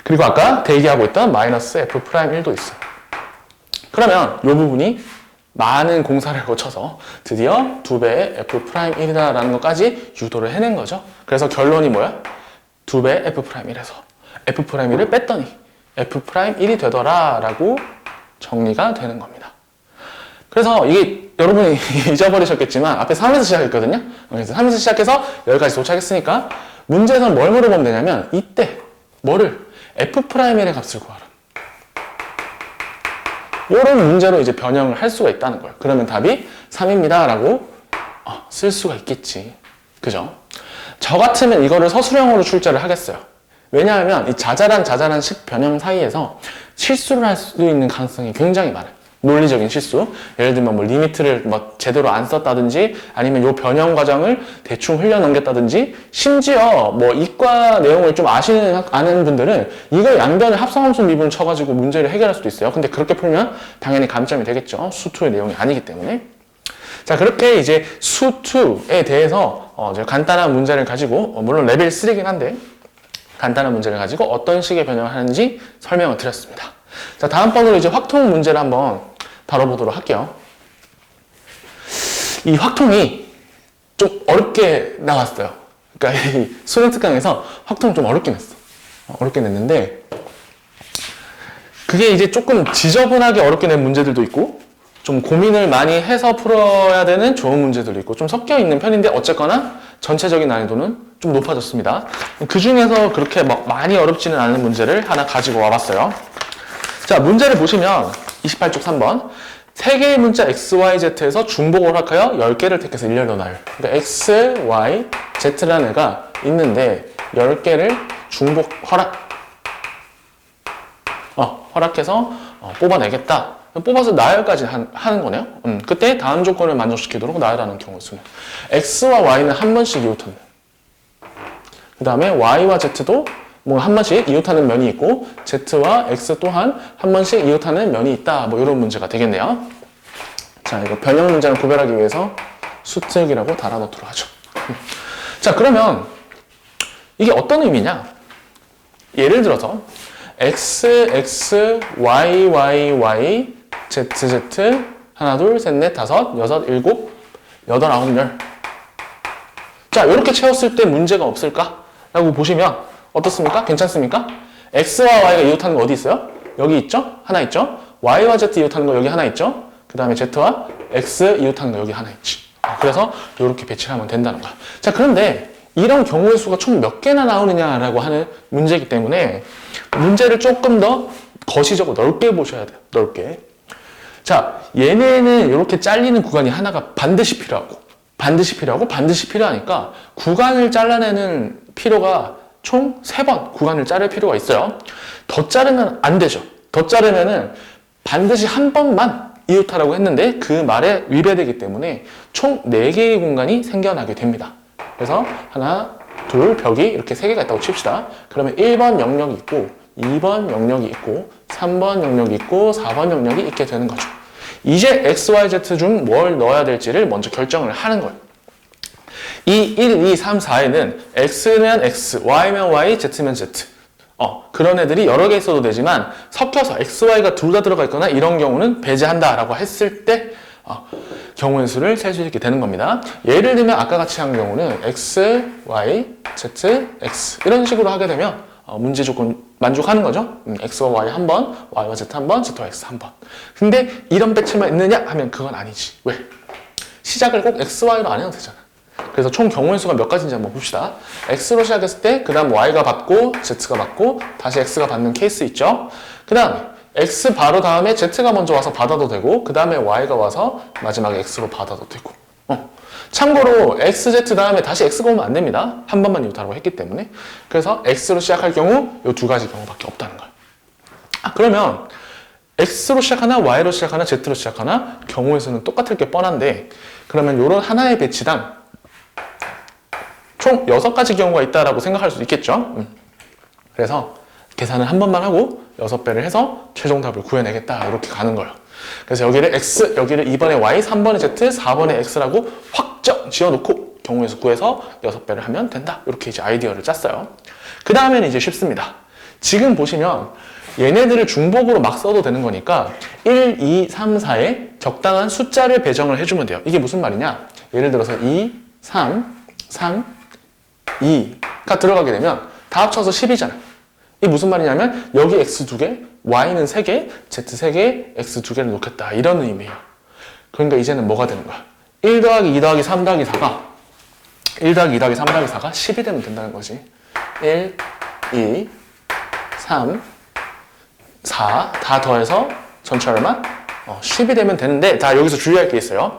Speaker 1: 그리고 아까 대기하고 있던 마이너스 f'1도 있어요. 그러면 이 부분이 많은 공사를 거쳐서 드디어 2배의 f'1이다라는 것까지 유도를 해낸 거죠. 그래서 결론이 뭐야? 2배 f'1에서 f'1을 뺐더니 f'1이 되더라 라고 정리가 되는 겁니다. 그래서 이게 여러분이 잊어버리셨겠지만 앞에 3에서 시작했거든요. 그래서 3에서 시작해서 여기까지 도착했으니까 문제에서는 뭘 물어보면 되냐면 이때 뭐를? f'1의 값을 구하라. 이런 문제로 이제 변형을 할 수가 있다는 거예요. 그러면 답이 3입니다 라고 쓸 수가 있겠지. 그죠? 저 같으면 이거를 서술형으로 출제를 하겠어요. 왜냐하면 이 자잘한 식 변형 사이에서 실수를 할 수 있는 가능성이 굉장히 많아요. 논리적인 실수. 예를 들면 리미트를 제대로 안 썼다든지 아니면 이 변형 과정을 대충 흘려넘겼다든지 심지어 이과 내용을 좀 아는 분들은 이걸 양변을 합성함수 미분을 쳐가지고 문제를 해결할 수도 있어요. 근데 그렇게 풀면 당연히 감점이 되겠죠. 수2의 내용이 아니기 때문에. 자, 그렇게 이제 수2에 대해서 간단한 문제를 가지고 물론 레벨 3이긴 한데 간단한 문제를 가지고 어떤 식의 변형을 하는지 설명을 드렸습니다. 자, 다음번으로 이제 확통 문제를 한번 다뤄보도록 할게요. 이 확통이 좀 어렵게 나왔어요. 그러니까 이 수능 특강에서 확통 좀 어렵게 냈어. 어렵게 냈는데 그게 이제 조금 지저분하게 어렵게 낸 문제들도 있고 좀 고민을 많이 해서 풀어야 되는 좋은 문제들도 있고 좀 섞여 있는 편인데 어쨌거나 전체적인 난이도는 좀 높아졌습니다. 그 중에서 그렇게 많이 어렵지는 않은 문제를 하나 가지고 와봤어요. 자, 문제를 보시면 28쪽 3번 3개의 문자 x, y, z에서 중복 허락하여 10개를 택해서 일렬로 나열. 그러니까 x, y, z라는 애가 있는데 10개를 중복 허락해서 뽑아내겠다. 뽑아서 나열까지 하는 거네요. 그때 다음 조건을 만족시키도록 나열하는 경우 수는 x와 y는 한 번씩 이웃하는. 그 다음에 y와 z도 한 번씩 이웃하는 면이 있고 z와 x 또한 한 번씩 이웃하는 면이 있다. 이런 문제가 되겠네요. 자, 이거 변형 문제를 구별하기 위해서 수특이라고 달아놓도록 하죠. 자, 그러면 이게 어떤 의미냐? 예를 들어서 x, x, y, y, y, z, z 하나, 둘, 셋, 넷, 다섯, 여섯, 일곱, 여덟, 아홉, 열. 자, 이렇게 채웠을 때 문제가 없을까? 라고 보시면 어떻습니까? 괜찮습니까? x와 y가 이웃하는 거 어디 있어요? 여기 있죠? 하나 있죠? y와 z 이웃하는 거 여기 하나 있죠? 그 다음에 z와 x 이웃하는 거 여기 하나 있지. 그래서 이렇게 배치를 하면 된다는 거야. 자, 그런데 이런 경우의 수가 총 몇 개나 나오느냐라고 하는 문제이기 때문에 문제를 조금 더 거시적으로 넓게 보셔야 돼요. 넓게. 자, 얘네는 이렇게 잘리는 구간이 하나가 반드시 필요하고 반드시 필요하니까 구간을 잘라내는 필요가 총 3번 구간을 자를 필요가 있어요. 더 자르면 안 되죠. 더 자르면은 반드시 한 번만 이웃하라고 했는데 그 말에 위배되기 때문에 총 4개의 공간이 생겨나게 됩니다. 그래서 하나, 둘, 벽이 이렇게 3개가 있다고 칩시다. 그러면 1번 영역이 있고 2번 영역이 있고 3번 영역이 있고 4번 영역이 있게 되는 거죠. 이제 X, Y, Z 중 뭘 넣어야 될지를 먼저 결정을 하는 거예요. 이 1, 2, 3, 4에는 X면 X, Y면 Y, Z면 Z. 그런 애들이 여러 개 있어도 되지만 섞여서 X, Y가 둘 다 들어가 있거나 이런 경우는 배제한다라고 했을 때 경우의 수를 셀 수 있게 되는 겁니다. 예를 들면 아까 같이 한 경우는 X, Y, Z, X 이런 식으로 하게 되면 문제 조건 만족하는 거죠. X와 Y 한 번, Y와 Z 한 번, Z와 X 한 번. 근데 이런 배치만 있느냐 하면 그건 아니지. 왜? 시작을 꼭 X, Y로 안 해도 되잖아. 그래서 총 경우의 수가 몇 가지인지 한번 봅시다. X로 시작했을 때 그 다음 Y가 받고 Z가 받고 다시 X가 받는 케이스 있죠. 그 다음에 X 바로 다음에 Z가 먼저 와서 받아도 되고 그 다음에 Y가 와서 마지막에 X로 받아도 되고 참고로 XZ 다음에 다시 X가 오면 안 됩니다. 한 번만 이웃하라고 했기 때문에. 그래서 X로 시작할 경우 이 2가지 경우밖에 없다는 거예요. 그러면 X로 시작하나 Y로 시작하나 Z로 시작하나 경우의 수는 똑같을 게 뻔한데 그러면 이런 하나의 배치당 총 6가지 경우가 있다라고 생각할 수 있겠죠. 그래서 계산을 한 번만 하고 6배를 해서 최종 답을 구해내겠다 이렇게 가는 거예요. 그래서 여기를 X, 여기를 2번에 Y, 3번에 Z, 4번에 X라고 확정 지어놓고 경우의 수 구해서 6배를 하면 된다. 이렇게 이제 아이디어를 짰어요. 그 다음에는 이제 쉽습니다. 지금 보시면 얘네들을 중복으로 막 써도 되는 거니까 1, 2, 3, 4에 적당한 숫자를 배정을 해주면 돼요. 이게 무슨 말이냐? 예를 들어서 2, 3, 3, 2가 들어가게 되면 다 합쳐서 10이잖아. 이게 무슨 말이냐면 여기 X 2개, Y는 3개, Z 3개, X 2개를 놓겠다. 이런 의미예요. 그러니까 이제는 뭐가 되는 거야? 1 더하기 2 더하기 3 더하기 4가 1 더하기 2 더하기 3 더하기 4가 10이 되면 된다는 거지. 1, 2, 3, 4 다 더해서 전체 얼마? 10이 되면 되는데 자 여기서 주의할 게 있어요.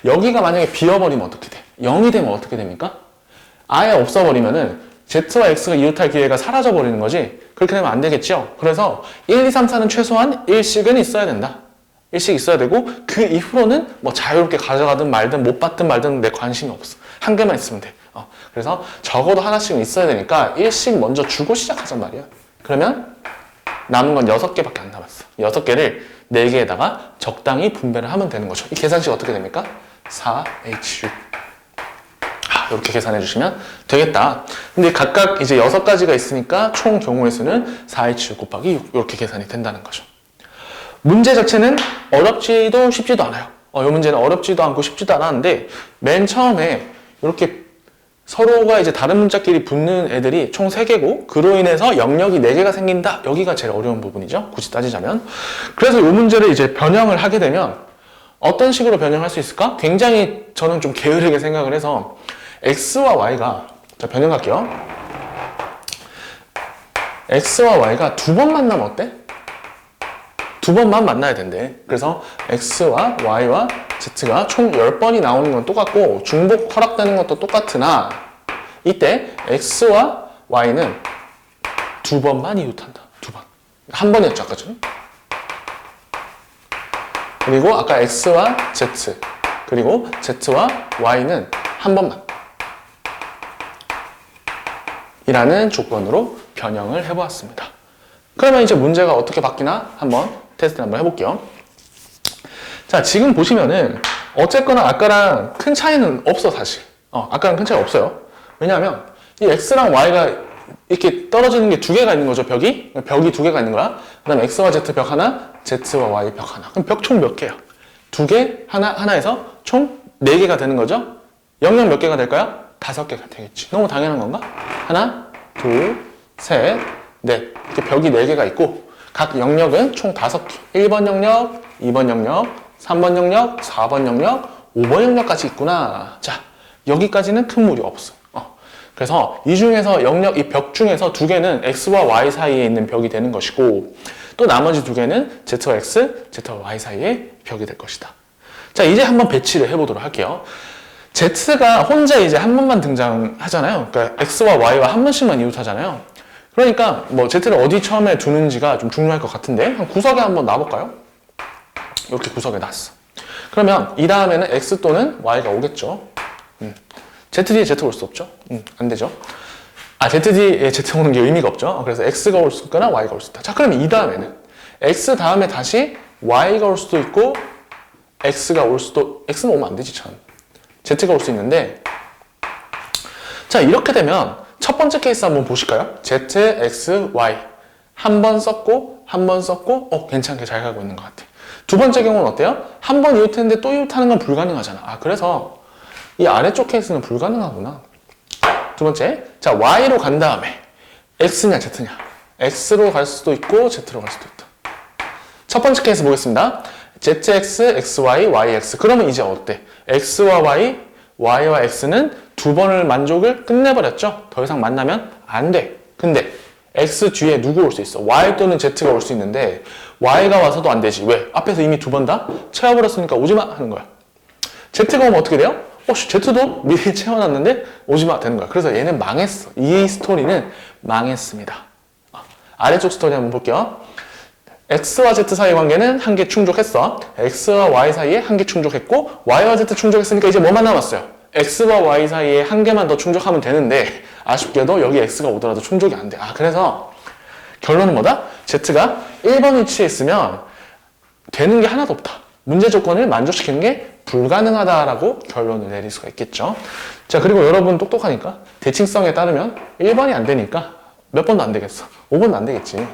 Speaker 1: 여기가 만약에 비어버리면 어떻게 돼? 0이 되면 어떻게 됩니까? 아예 없어버리면은 Z와 X가 이웃할 기회가 사라져버리는 거지. 그렇게 되면 안 되겠죠. 그래서 1, 2, 3, 4는 최소한 1씩은 있어야 된다. 1씩 있어야 되고 그 이후로는 뭐 자유롭게 가져가든 말든 못 받든 말든 내 관심이 없어. 한 개만 있으면 돼. 그래서 적어도 하나씩은 있어야 되니까 1씩 먼저 주고 시작하잔 말이야. 그러면 남은 건 6개밖에 안 남았어. 6개를 4개에다가 적당히 분배를 하면 되는 거죠. 이 계산식 어떻게 됩니까? 4H6 이렇게 계산해 주시면 되겠다. 근데 각각 이제 6가지가 있으니까 총 경우의 수는 4H6 곱하기 6 이렇게 계산이 된다는 거죠. 문제 자체는 어렵지도 쉽지도 않아요. 이 문제는 어렵지도 않고 쉽지도 않았는데 맨 처음에 이렇게 서로가 이제 다른 문자끼리 붙는 애들이 총 3개고 그로 인해서 영역이 4개가 생긴다. 여기가 제일 어려운 부분이죠. 굳이 따지자면. 그래서 이 문제를 이제 변형을 하게 되면 어떤 식으로 변형할 수 있을까? 굉장히 저는 좀 게으르게 생각을 해서 X와 Y가 자 변형할게요. X와 Y가 2번 만나면 어때? 2번만 만나야 된대. 그래서 X와 Y와 Z가 총 10번이 나오는 건 똑같고 중복 허락되는 것도 똑같으나 이때 X와 Y는 2번만 이웃한다. 2번. 한 번이었죠 아까 전. 그리고 아까 X와 Z 그리고 Z와 Y는 한 번만 이라는 조건으로 변형을 해보았습니다. 그러면 이제 문제가 어떻게 바뀌나 한번 테스트를 한번 해볼게요. 자, 지금 보시면은 어쨌거나 아까랑 큰 차이는 없어 사실. 아까랑 큰 차이 없어요. 왜냐하면 이 X랑 Y가 이렇게 떨어지는 게 2개가 있는 거죠. 벽이 2개가 있는 거야. 그 다음에 X와 Z 벽 하나, Z와 Y 벽 하나. 그럼 벽 총 몇 개야? 2개 하나에서 총 4개가 되는 거죠. 영역 몇 개가 될까요? 5개가 되겠지. 너무 당연한 건가? 하나, 둘, 셋, 넷. 이렇게 벽이 4개가 있고 각 영역은 총 5개. 1번 영역, 2번 영역, 3번 영역, 4번 영역, 5번 영역까지 있구나. 자, 여기까지는 큰 무리 없어. 그래서 이 중에서 영역, 이 벽 중에서 2개는 X와 Y 사이에 있는 벽이 되는 것이고 또 나머지 2개는 Z와 X, Z와 Y 사이의 벽이 될 것이다. 자, 이제 한번 배치를 해보도록 할게요. Z가 혼자 이제 한 번만 등장하잖아요. 그러니까 X와 Y와 한 번씩만 이웃하잖아요. 그러니까 뭐 Z를 어디 처음에 두는지가 좀 중요할 것 같은데 한 구석에 한번 놔볼까요? 이렇게 구석에 놨어. 그러면 이 다음에는 X 또는 Y가 오겠죠. Z 뒤에 Z 올 수 없죠. 안 되죠. Z 뒤에 Z 오는 게 의미가 없죠. 그래서 X가 올 수 있거나 Y가 올 수 있다. 자, 그러면 이 다음에는 X 다음에 다시 Y가 올 수도 있고 X가 올 수도, X는 오면 안 되지 참. Z가 올 수 있는데, 자, 이렇게 되면 첫 번째 케이스 한번 보실까요? Z, X, Y 한 번 썼고 한 번 썼고 괜찮게 잘 가고 있는 것 같아. 두 번째 경우는 어때요? 한 번 이웃했는데 또 이웃하는 건 불가능하잖아. 그래서 이 아래쪽 케이스는 불가능하구나. 두 번째, 자, Y로 간 다음에 X냐 Z냐. X로 갈 수도 있고 Z로 갈 수도 있다. 첫 번째 케이스 보겠습니다. ZX, XY, YX. 그러면 이제 어때? X와 Y, Y와 X는 두 번을 만족을 끝내버렸죠? 더 이상 만나면 안 돼. 근데 X 뒤에 누구 올 수 있어? Y 또는 Z가 올 수 있는데 Y가 와서도 안 되지. 왜? 앞에서 이미 두 번 다 채워버렸으니까 오지마 하는 거야. Z가 오면 어떻게 돼요? Z도 미리 채워놨는데 오지마 되는 거야. 그래서 얘는 망했어. 이 스토리는 망했습니다. 아래쪽 스토리 한번 볼게요. X와 Z 사이 관계는 한 개 충족했어. X와 Y 사이에 한 개 충족했고 Y와 Z 충족했으니까 이제 뭐만 남았어요? X와 Y 사이에 한 개만 더 충족하면 되는데 아쉽게도 여기 X가 오더라도 충족이 안 돼. 그래서 결론은 뭐다? Z가 1번 위치에 있으면 되는 게 하나도 없다. 문제 조건을 만족시키는 게 불가능하다라고 결론을 내릴 수가 있겠죠. 자, 그리고 여러분 똑똑하니까 대칭성에 따르면 1번이 안 되니까 몇 번도 안 되겠어. 5번도 안 되겠지.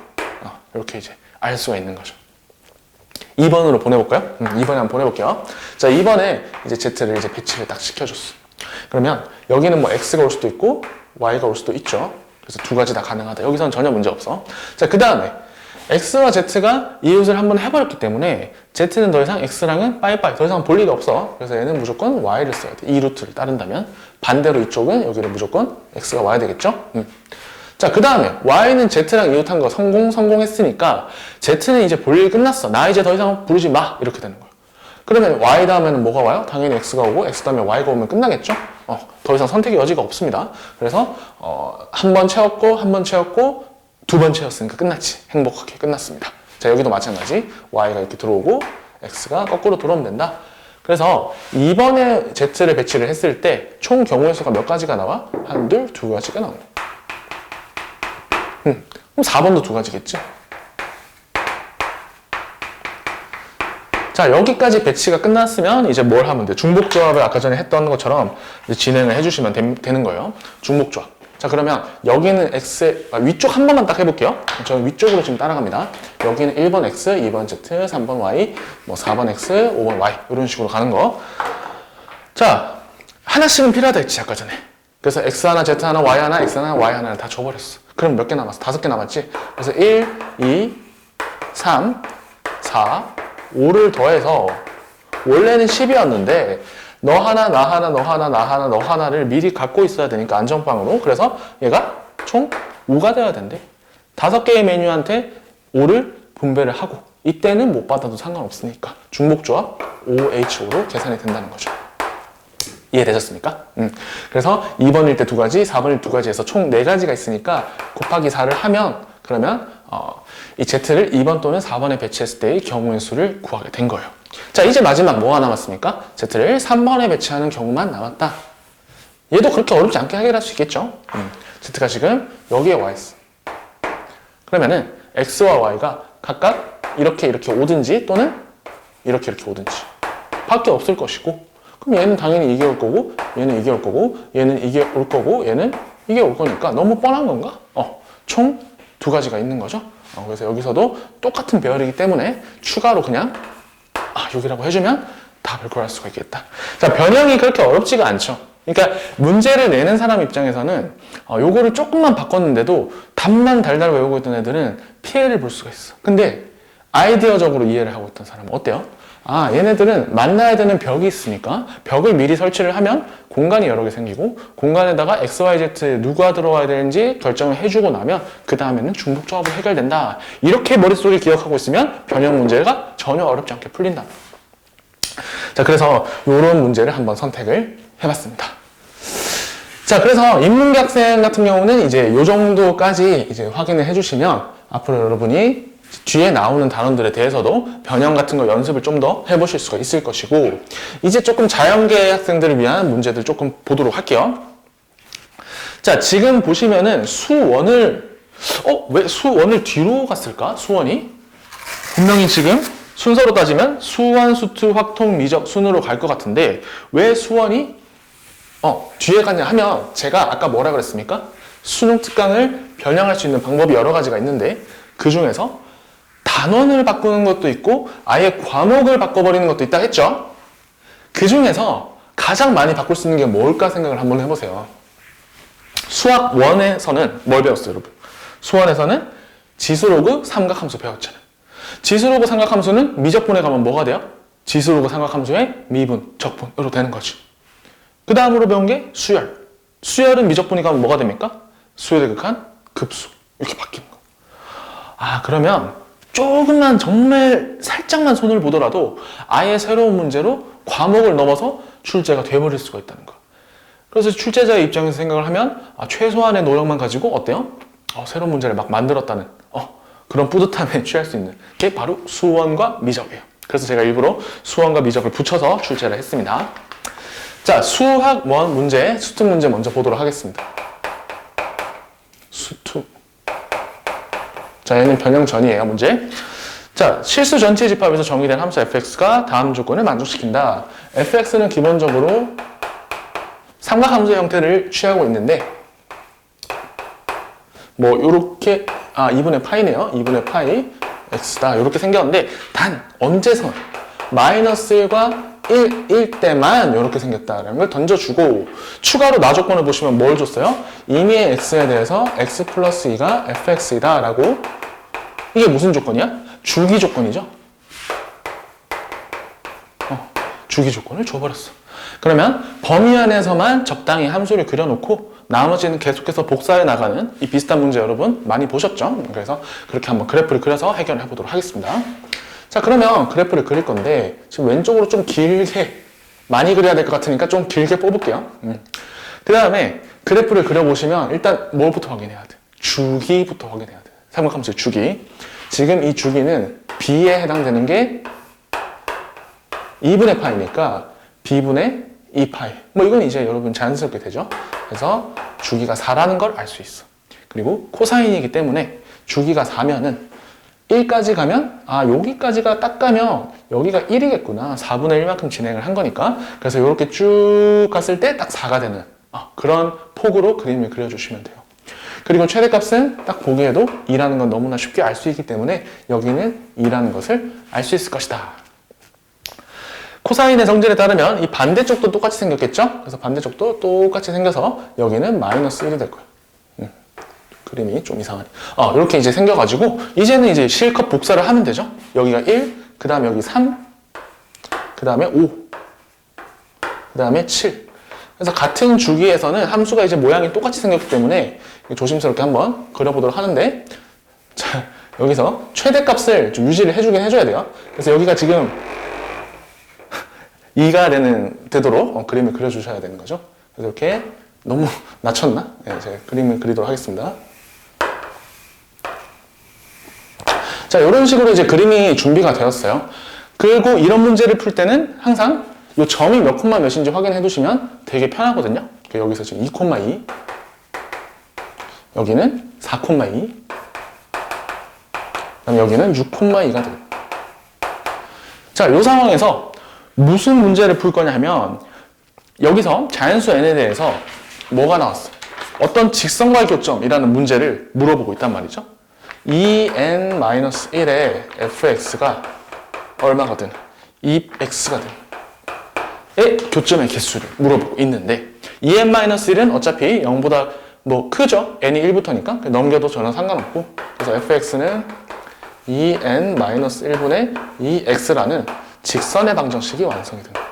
Speaker 1: 이렇게 이제 알 수가 있는 거죠. 2번으로 보내볼까요? 2번에 한번 보내볼게요. 자, 2번에 이제 Z를 이제 배치를 딱 시켜줬어. 그러면 여기는 뭐 X가 올 수도 있고 Y가 올 수도 있죠. 그래서 두 가지 다 가능하다. 여기서는 전혀 문제 없어. 자, 그 다음에 X와 Z가 이웃을 한번 해버렸기 때문에 Z는 더 이상 X랑은 빠이빠이 더 이상 볼 일이 없어. 그래서 얘는 무조건 Y를 써야 돼. 이 루트를 따른다면. 반대로 이쪽은 여기를 무조건 X가 와야 되겠죠? 자, 그 다음에 Y는 Z랑 이웃한 거 성공했으니까 Z는 이제 볼 일 끝났어. 나 이제 더 이상 부르지 마. 이렇게 되는 거야. 그러면 Y 다음에는 뭐가 와요? 당연히 X가 오고 X 다음에 Y가 오면 끝나겠죠? 더 이상 선택의 여지가 없습니다. 그래서 한 번 채웠고 한 번 채웠고 두 번 채웠으니까 끝났지. 행복하게 끝났습니다. 자, 여기도 마찬가지. Y가 이렇게 들어오고 X가 거꾸로 돌아오면 된다. 그래서 이번에 Z를 배치를 했을 때 총 경우의 수가 몇 가지가 나와? 한둘, 두 가지가 나옵니다. 그럼 4번도 두 가지겠지? 자, 여기까지 배치가 끝났으면 이제 뭘 하면 돼? 중복조합을 아까 전에 했던 것처럼 이제 진행을 해주시면 되는 거예요. 중복조합. 자, 그러면 여기는 X, 위쪽 한 번만 딱 해볼게요. 저는 위쪽으로 지금 따라갑니다. 여기는 1번 X, 2번 Z, 3번 Y, 뭐 4번 X, 5번 Y 이런 식으로 가는 거. 자, 하나씩은 필요하다 했지, 아까 전에. 그래서 X 하나, Z 하나, Y 하나, X 하나, Y 하나를 다 줘버렸어. 그럼 몇 개 남았어? 5개 남았지? 그래서 1, 2, 3, 4, 5를 더해서 원래는 10이었는데 너 하나, 나 하나, 너 하나, 나 하나, 너 하나를 미리 갖고 있어야 되니까 안전빵으로. 그래서 얘가 총 5가 돼야 된대. 5개의 메뉴한테 5를 분배를 하고 이때는 못 받아도 상관없으니까 중복조합 5H5로 계산이 된다는 거죠. 이해되셨습니까? 그래서 2번일 때 두 가지, 4번일 때 두 가지 해서 총 4가지가 있으니까 곱하기 4를 하면 그러면 이 Z를 2번 또는 4번에 배치했을 때의 경우의 수를 구하게 된 거예요. 자, 이제 마지막 뭐가 남았습니까? Z를 3번에 배치하는 경우만 남았다. 얘도 그렇게 어렵지 않게 해결할 수 있겠죠? Z가 지금 여기에 와 있어. 그러면은 X와 Y가 각각 이렇게 오든지 또는 이렇게 오든지 밖에 없을 것이고 그럼 얘는 당연히 이게 올 거고 얘는 이게 올 거고 얘는 이게 올 거고 얘는 이게 올 거니까 너무 뻔한 건가? 총 2가지가 있는 거죠. 그래서 여기서도 똑같은 배열이기 때문에 추가로 그냥 여기라고 해주면 답을 구할 수가 있겠다. 자, 변형이 그렇게 어렵지가 않죠. 그러니까 문제를 내는 사람 입장에서는 요거를 조금만 바꿨는데도 답만 달달 외우고 있던 애들은 피해를 볼 수가 있어. 근데 아이디어적으로 이해를 하고 있던 사람은 어때요? 얘네들은 만나야 되는 벽이 있으니까 벽을 미리 설치를 하면 공간이 여러 개 생기고 공간에다가 X, Y, Z 누가 들어와야 되는지 결정을 해주고 나면 그 다음에는 중복조합으로 해결된다. 이렇게 머릿속에 기억하고 있으면 변형 문제가 전혀 어렵지 않게 풀린다. 자, 그래서 이런 문제를 한번 선택을 해봤습니다. 자, 그래서 인문계 학생 같은 경우는 이제 요 정도까지 이제 확인을 해주시면 앞으로 여러분이 뒤에 나오는 단원들에 대해서도 변형 같은 거 연습을 좀 더 해보실 수가 있을 것이고, 이제 조금 자연계 학생들을 위한 문제들 조금 보도록 할게요. 자, 지금 보시면은 수원을, 왜 수원을 뒤로 갔을까? 수원이? 분명히 지금 순서로 따지면 수원, 수투, 확통, 미적, 순으로 갈 것 같은데, 왜 수원이 뒤에 가냐 하면, 제가 아까 뭐라 그랬습니까? 수능 특강을 변형할 수 있는 방법이 여러 가지가 있는데, 그 중에서 단원을 바꾸는 것도 있고 아예 과목을 바꿔버리는 것도 있다 했죠? 그 중에서 가장 많이 바꿀 수 있는 게 뭘까 생각을 한번 해보세요. 수학 1에서는 뭘 배웠어요, 여러분? 수원에서는 지수로그 삼각함수 배웠잖아요. 지수로그 삼각함수는 미적분에 가면 뭐가 돼요? 지수로그 삼각함수의 미분, 적분으로 되는 거지. 그 다음으로 배운 게 수열. 수열은 미적분이 가면 뭐가 됩니까? 수열에 극한 급수. 이렇게 바뀌는 거. 그러면 조금만 정말 살짝만 손을 보더라도 아예 새로운 문제로 과목을 넘어서 출제가 돼버릴 수가 있다는 거. 그래서 출제자의 입장에서 생각을 하면 최소한의 노력만 가지고 어때요? 새로운 문제를 막 만들었다는 그런 뿌듯함에 취할 수 있는 게 바로 수원과 미적이에요. 그래서 제가 일부러 수원과 미적을 붙여서 출제를 했습니다. 자, 수학 1 문제, 수특 문제 먼저 보도록 하겠습니다. 수특. 자, 얘는 변형 전이에요, 문제. 자, 실수 전체 집합에서 정의된 함수 fx가 다음 조건을 만족시킨다. fx는 기본적으로 삼각함수의 형태를 취하고 있는데, 요렇게, 2분의 파이네요. 2분의 파이 x다. 요렇게 생겼는데, 단, 언제선 마이너스 1과 1일 때만 이렇게 생겼다라는 걸 던져주고, 추가로 나 조건을 보시면 뭘 줬어요? 임의의 x에 대해서 x 플러스 2가 fx이다 라고. 이게 무슨 조건이야? 주기 조건이죠. 주기 조건을 줘버렸어. 그러면 범위 안에서만 적당히 함수를 그려놓고 나머지는 계속해서 복사해 나가는 이 비슷한 문제 여러분 많이 보셨죠? 그래서 그렇게 한번 그래프를 그려서 해결을 해보도록 하겠습니다. 자, 그러면 그래프를 그릴 건데 지금 왼쪽으로 좀 길게 많이 그려야 될 것 같으니까 좀 길게 뽑을게요. 그 다음에 그래프를 그려보시면 일단 뭘부터 확인해야 돼? 주기부터 확인해야 돼. 삼각함수의 주기. 지금 이 주기는 b에 해당되는 게 2분의 파이니까 b분의 2파이. 이건 이제 여러분 자연스럽게 되죠. 그래서 주기가 4라는 걸 알 수 있어. 그리고 코사인이기 때문에 주기가 4면은 1까지 가면 여기까지가 딱 가면 여기가 1이겠구나. 4분의 1만큼 진행을 한 거니까. 그래서 이렇게 쭉 갔을 때 딱 4가 되는 그런 폭으로 그림을 그려주시면 돼요. 그리고 최대값은 딱 보기에도 2라는 건 너무나 쉽게 알 수 있기 때문에 여기는 2라는 것을 알 수 있을 것이다. 코사인의 성질에 따르면 이 반대쪽도 똑같이 생겼겠죠? 그래서 반대쪽도 똑같이 생겨서 여기는 마이너스 1이 될 거예요. 그림이 좀 이상하네. 이렇게 이제 생겨가지고 이제는 이제 실컷 복사를 하면 되죠? 여기가 1, 그 다음에 여기 3, 그 다음에 5, 그 다음에 7. 그래서 같은 주기에서는 함수가 이제 모양이 똑같이 생겼기 때문에 조심스럽게 한번 그려보도록 하는데, 자, 여기서 최대값을 좀 유지를 해주긴 해줘야 돼요. 그래서 여기가 지금 2가 되도록 그림을 그려주셔야 되는 거죠. 그래서 이렇게 너무 낮췄나? 네, 제가 그림을 그리도록 하겠습니다. 자, 이런 식으로 이제 그림이 준비가 되었어요. 그리고 이런 문제를 풀 때는 항상 이 점이 몇 콤마 몇인지 확인해 두시면 되게 편하거든요. 여기서 지금 2,2, 여기는 4,2, 그다음에 여기는 6,2가 돼요. 자, 이 상황에서 무슨 문제를 풀 거냐 하면 여기서 자연수 n에 대해서 뭐가 나왔어? 어떤 직선과의 교점이라는 문제를 물어보고 있단 말이죠. 2n-1의 fx가 얼마거든? 2x가 돼. 의 교점의 개수를 물어보고 있는데 2n-1은 어차피 0보다 크죠? n이 1부터니까 넘겨도 전혀 상관없고, 그래서 fx는 2n-1분의 2x라는 직선의 방정식이 완성이 됩니다.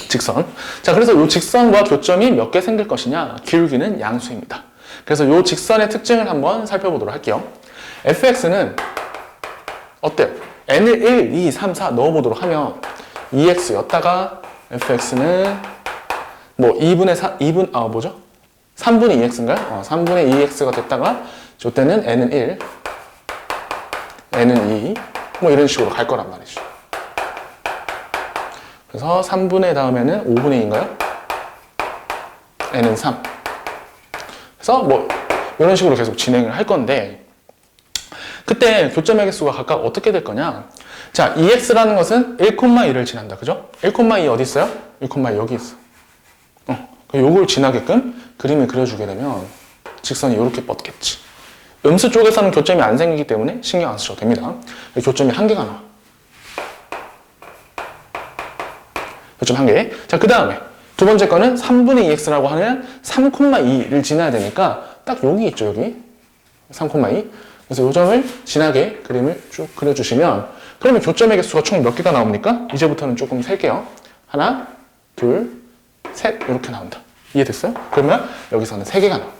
Speaker 1: 직선. 자, 그래서 이 직선과 교점이 몇 개 생길 것이냐? 기울기는 양수입니다. 그래서 이 직선의 특징을 한번 살펴보도록 할게요. fx는 어때요? n을 1, 2, 3, 4 넣어보도록 하면 2x였다가 fx는 뭐 2분의 3분의 2x인가요? 3분의 2x가 됐다가 이때는 n은 1, n은 2, 뭐 이런 식으로 갈 거란 말이죠. 그래서 3분의 다음에는 5분의 2인가요? n은 3. 그래서 뭐 이런 식으로 계속 진행을 할 건데 그때 교점의 개수가 각각 어떻게 될 거냐? 자, 2x라는 것은 1,2를 지난다. 그죠? 1,2 어디 있어요? 1,2 여기 있어. 요걸 지나게끔 그림을 그려주게 되면 직선이 이렇게 뻗겠지. 음수 쪽에서는 교점이 안 생기기 때문에 신경 안 쓰셔도 됩니다. 교점이 한 개가 나와. 교점 한 개. 자, 그 다음에 두 번째 거는 3분의 2x라고 하는 3,2를 지나야 되니까 딱 여기 있죠, 여기. 3,2. 그래서 요 점을 지나게 그림을 쭉 그려주시면 그러면 교점의 개수가 총 몇 개가 나옵니까? 이제부터는 조금 셀게요. 하나, 둘, 셋 이렇게 나온다. 이해됐어요? 그러면 여기서는 3개가 나와.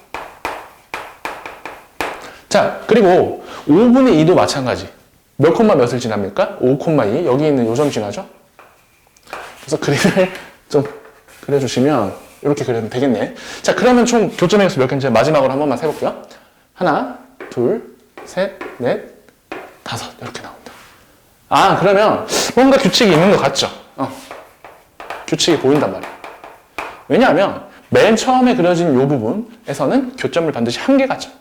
Speaker 1: 자, 그리고 5분의 2도 마찬가지. 몇 콤마 몇을 지납니까? 5,2. 여기 있는 요 점 지나죠? 그래서 그림을 좀 그려주시면 이렇게 그리면 되겠네. 자, 그러면 총 교점의 개수 몇 개인지 마지막으로 한 번만 세볼게요. 하나, 둘, 셋, 넷, 다섯 이렇게 나온다. 아, 그러면 뭔가 규칙이 있는 것 같죠? 규칙이 보인단 말이에요. 왜냐하면 맨 처음에 그려진 이 부분에서는 교점을 반드시 한 개 가죠.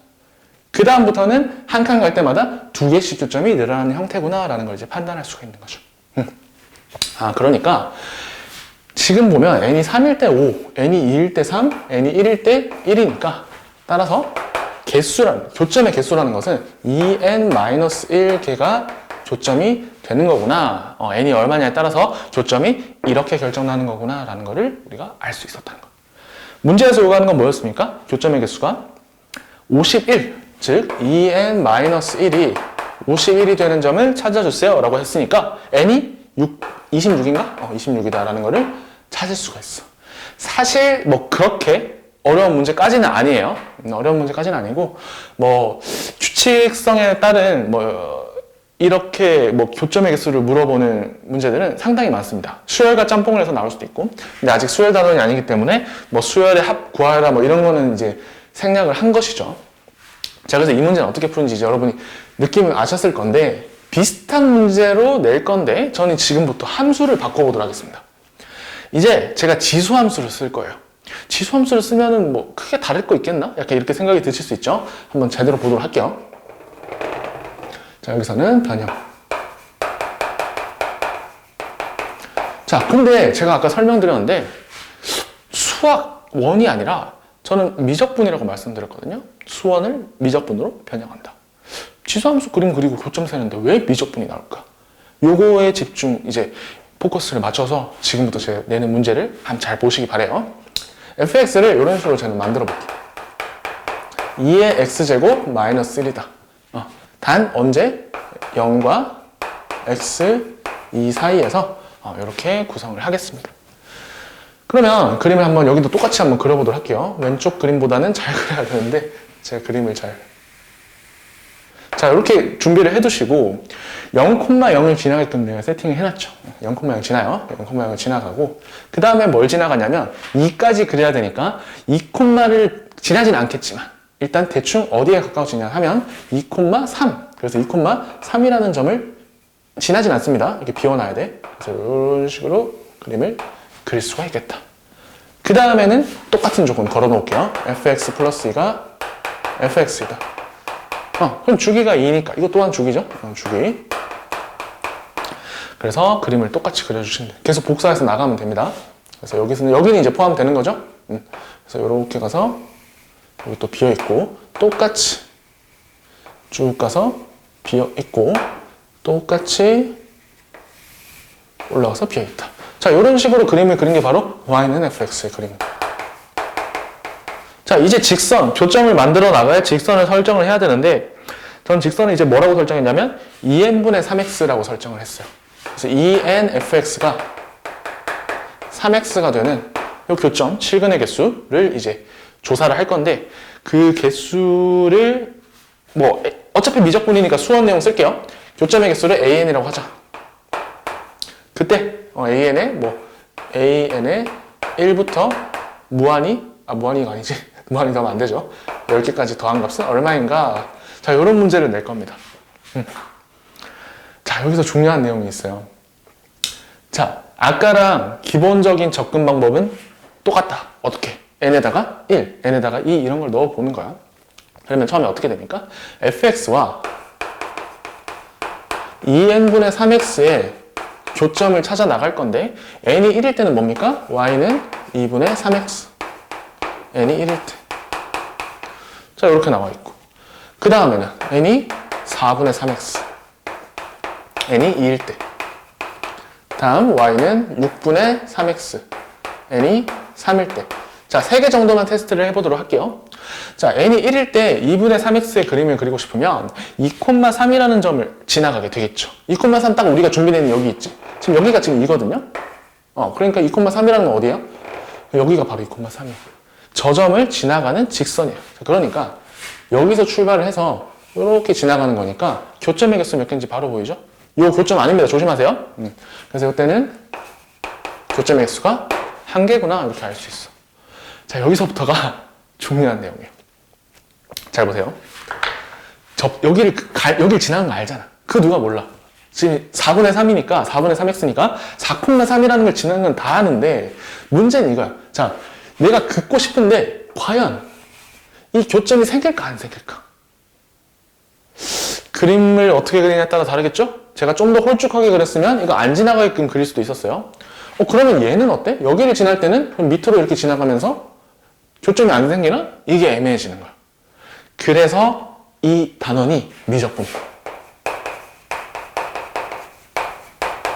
Speaker 1: 그 다음부터는 한 칸 갈 때마다 2개씩 교점이 늘어나는 형태구나 라는 걸 이제 판단할 수가 있는 거죠. 아, 그러니까 지금 보면 n이 3일 때 5, n이 2일 때 3, n이 1일 때 1이니까 따라서 교점의 개수라는 것은 2n-1개가 교점이 되는 거구나. n이 얼마냐에 따라서 교점이 이렇게 결정나는 거구나 라는 거를 우리가 알 수 있었다는 거. 문제에서 요구하는 건 뭐였습니까? 교점의 개수가 51, 즉 2n-1이 51이 되는 점을 찾아주세요 라고 했으니까 n이 26인가? 26이다 라는 거를 찾을 수가 있어. 사실 뭐 그렇게 어려운 문제까지는 아니에요. 어려운 문제까지는 아니고 뭐 규칙성에 따른 뭐 이렇게 뭐 교점의 개수를 물어보는 문제들은 상당히 많습니다. 수열과 짬뽕을 해서 나올 수도 있고, 근데 아직 수열 단원이 아니기 때문에 뭐 수열의 합 구하라 뭐 이런 거는 이제 생략을 한 것이죠. 자, 그래서 이 문제는 어떻게 푸는지 이제 여러분이 느낌을 아셨을 건데 비슷한 문제로 낼 건데 저는 지금부터 함수를 바꿔보도록 하겠습니다. 이제 제가 지수함수를 쓸 거예요. 지수함수를 쓰면은 뭐 크게 다를 거 있겠나? 약간 이렇게 생각이 드실 수 있죠? 한번 제대로 보도록 할게요. 자, 여기서는 변형. 자, 근데 제가 아까 설명드렸는데 수학 원이 아니라 저는 미적분이라고 말씀드렸거든요. 수원을 미적분으로 변형한다. 지수함수 그림 그리고 교점 세는데 왜 미적분이 나올까? 요거에 집중 이제 포커스를 맞춰서 지금부터 제가 내는 문제를 한번 잘 보시기 바래요. fx를 이런 식으로 저는 만들어 볼게요. 2의 x제곱 마이너스 1이다. 단 언제 0과 x 2 사이에서 이렇게 구성을 하겠습니다. 그러면 그림을 한번 여기도 똑같이 한번 그려보도록 할게요. 왼쪽 그림보다는 잘 그려야 되는데 제가 그림을 자, 이렇게 준비를 해두시고 0,0을 지나게끔 내가 세팅을 해놨죠. 0,0 지나요. 0,0을 지나가고 그 다음에 뭘 지나가냐면 2까지 그려야 되니까 2콤마를 지나진 않겠지만 일단 대충 어디에 가까워지냐 하면 2,3 그래서 2,3이라는 점을 지나진 않습니다. 이렇게 비워놔야 돼. 그래서 이런 식으로 그림을 그릴 수가 있겠다. 그 다음에는 똑같은 조건 걸어 놓을게요. fx 플러스 2가 fx이다. 그럼 주기가 2니까 이거 또한 주기죠? 주기. 그래서 그림을 똑같이 그려주시면 돼요. 계속 복사해서 나가면 됩니다. 그래서 여기는 이제 포함되는 거죠? 그래서 이렇게 가서 여기 또 비어있고 똑같이 쭉 가서 비어있고 똑같이 올라가서 비어있다. 자, 이런 식으로 그림을 그린 게 바로 y는 fx의 그림입니다. 자, 이제 직선, 교점을 만들어 나가야 직선을 설정을 해야 되는데 전 직선을 이제 뭐라고 설정했냐면 2n분의 3x라고 설정을 했어요. 그래서 2n fx가 3x가 되는 이 교점, 실근의 개수를 이제 조사를 할 건데 그 개수를 뭐 어차피 미적분이니까 수원 내용 쓸게요. 교점의 개수를 AN이라고 하자. 그때 AN의 AN의 1부터 무한히가 아니지. 무한히 더하면 안 되죠. 10개까지 더한 값은 얼마인가? 자, 이런 문제를 낼 겁니다. 자, 여기서 중요한 내용이 있어요. 자, 아까랑 기본적인 접근 방법은 똑같다. 어떻게? n에다가 1, n에다가 2 이런 걸 넣어 보는 거야. 그러면 처음에 어떻게 됩니까? fx와 2n분의 3x의 교점을 찾아 나갈 건데 n이 1일 때는 뭡니까? y는 2분의 3x n이 1일 때. 자, 이렇게 나와 있고 그 다음에는 n이 4분의 3x n이 2일 때. 다음 y는 6분의 3x n이 3일 때. 자, 3개 정도만 테스트를 해보도록 할게요. 자, n이 1일 때 2분의 3x의 그림을 그리고 싶으면 2,3이라는 점을 지나가게 되겠죠. 2,3 딱 우리가 준비된 여기 있지. 지금 여기가 지금 2거든요. 그러니까 2,3이라는 건 어디야? 여기가 바로 2,3이야. 저 점을 지나가는 직선이에요. 그러니까 여기서 출발을 해서 이렇게 지나가는 거니까 교점의 개수 몇 개인지 바로 보이죠? 요 교점 아닙니다. 조심하세요. 그래서 이때는 교점의 개수가 1개구나 이렇게 알 수 있어. 자, 여기서부터가 중요한 내용이에요. 잘 보세요. 여기를 지나간 거 알잖아. 그 누가 몰라. 지금 4분의 3이니까 4분의 3x니까 4,3이라는 걸 지나간 건 다 아는데 문제는 이거야. 자, 내가 긋고 싶은데 과연 이 교점이 생길까 안 생길까? 그림을 어떻게 그리냐에 따라 다르겠죠? 제가 좀 더 홀쭉하게 그렸으면 이거 안 지나가게끔 그릴 수도 있었어요. 그러면 얘는 어때? 여기를 지날 때는 밑으로 이렇게 지나가면서 교점이 안 생기나? 이게 애매해지는 거야. 그래서 이 단원이 미적분.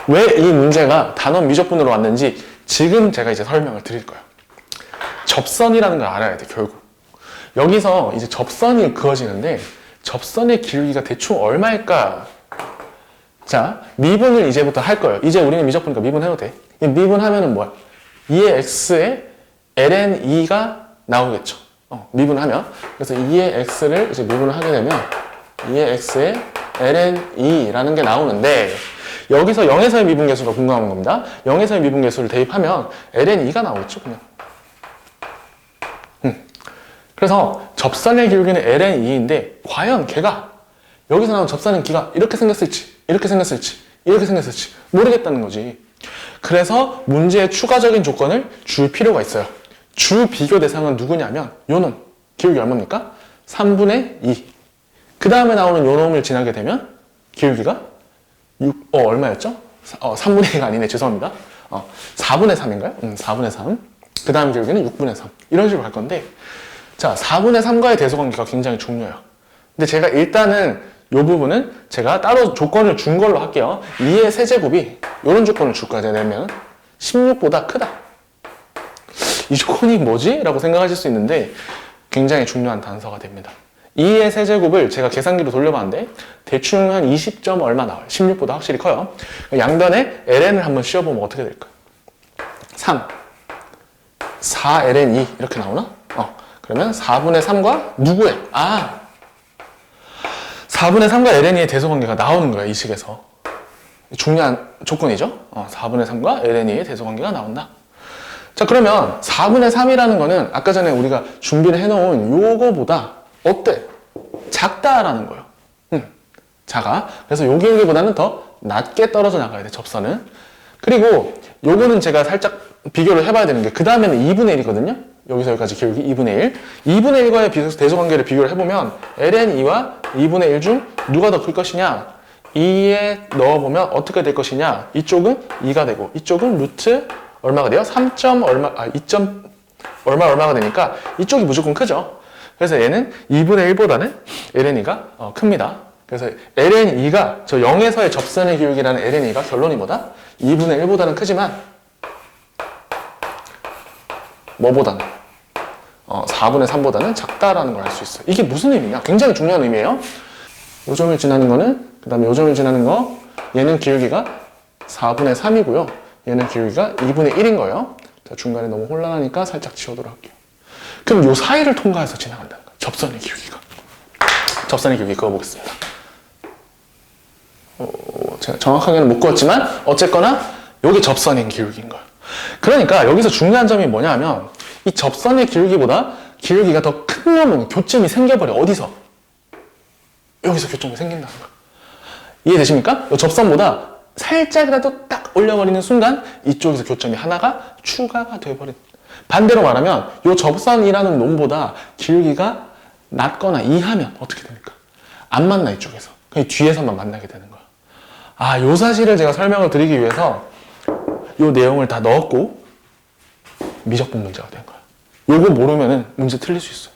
Speaker 1: 왜 이 문제가 단원 미적분으로 왔는지 지금 제가 이제 설명을 드릴 거예요. 접선이라는 걸 알아야 돼, 결국. 여기서 이제 접선이 그어지는데 접선의 기울기가 대충 얼마일까? 자, 미분을 이제부터 할 거예요. 이제 우리는 미적분이니까 미분해도 돼. 이 미분하면은 뭐야? 2의 x에 ln 2가 나오겠죠. 미분하면. 그래서 2의 x를 이제 미분을 하게 되면 2의 x에 ln 2라는 게 나오는데 여기서 0에서의 미분계수가 궁금한 겁니다. 0에서의 미분계수를 대입하면 ln 2가 나오겠죠, 그냥. 그래서 접선의 기울기는 ln 2인데 과연 걔가 여기서 나온 접선의 기가 이렇게 생겼을지 이렇게 생겼을지 이렇게 생겼을지 모르겠다는 거지. 그래서 문제의 추가적인 조건을 줄 필요가 있어요. 주 비교 대상은 누구냐면 요놈. 기울기 얼마입니까? 3분의 2. 그 다음에 나오는 요놈을 지나게 되면 기울기가 얼마였죠? 3분의 2가 아니네. 죄송합니다. 4분의 3인가요? 4분의 3. 그 다음 기울기는 6분의 3. 이런 식으로 갈 건데 자, 4분의 3과의 대소관계가 굉장히 중요해요. 근데 제가 일단은 이 부분은 제가 따로 조건을 준 걸로 할게요. 2의 세제곱이 이런 조건을 줄 거야. 내면 16보다 크다. 이 조건이 뭐지? 라고 생각하실 수 있는데 굉장히 중요한 단서가 됩니다. 2의 세제곱을 제가 계산기로 돌려봤는데 대충 한 20점 얼마 나와요. 16보다 확실히 커요. 양변에 ln을 한번 씌워보면 어떻게 될까요? 3, 4ln 2 이렇게 나오나? 그러면 4분의 3과 누구의? 4분의 3과 ln2의 대소관계가 나오는 거야, 이 식에서. 중요한 조건이죠? 4분의 3과 ln2의 대소관계가 나온다. 자, 그러면 4분의 3이라는 거는 아까 전에 우리가 준비를 해놓은 요거보다 어때? 작다라는 거예요. 작아. 그래서 요 기울기보다는 더 낮게 떨어져 나가야 돼, 접선은. 그리고 요거는 제가 살짝 비교를 해봐야 되는 게 그 다음에는 2분의 1이거든요? 여기서 여기까지 기울기 2분의 1. 2분의 1과의 대소관계를 비교를 해보면 ln2와 2분의 1 중 누가 더 클 것이냐? 2에 넣어보면 어떻게 될 것이냐? 이쪽은 2가 되고 이쪽은 루트 얼마가 돼요? 3점 얼마, 2점 얼마가 되니까 이쪽이 무조건 크죠. 그래서 얘는 2분의 1보다는 ln2가 큽니다. 그래서 ln2가 저 0에서의 접선의 기울기라는 ln2가 결론이 뭐다? 2분의 1보다는 크지만 뭐보다는 4분의 3보다는 작다라는 걸 알 수 있어요. 이게 무슨 의미냐? 굉장히 중요한 의미예요. 요점을 지나는 거는 그 다음에 요점을 지나는 거 얘는 기울기가 4분의 3이고요. 얘는 기울기가 2분의 1인 거예요. 자, 중간에 너무 혼란하니까 살짝 지워도록 할게요. 그럼 요 사이를 통과해서 지나간다는 거예요. 접선의 기울기가. 접선의 기울기 그어보겠습니다. 제가 정확하게는 못 그었지만 어쨌거나 여기 접선의 기울기인 거예요. 그러니까 여기서 중요한 점이 뭐냐면 이 접선의 기울기보다 기울기가 더 큰 놈은 교점이 생겨버려. 어디서? 여기서 교점이 생긴다는 거예요. 이해되십니까? 이 접선보다 살짝이라도 딱 올려버리는 순간 이쪽에서 교점이 하나가 추가가 돼버린. 반대로 말하면 이 접선이라는 놈보다 기울기가 낮거나 이하면 어떻게 됩니까? 안 만나 이쪽에서. 그냥 뒤에서만 만나게 되는 거예요. 아, 요 사실을 제가 설명을 드리기 위해서 요 내용을 다 넣었고 미적분 문제가 된 거예요. 요거 모르면은 문제 틀릴 수 있어요.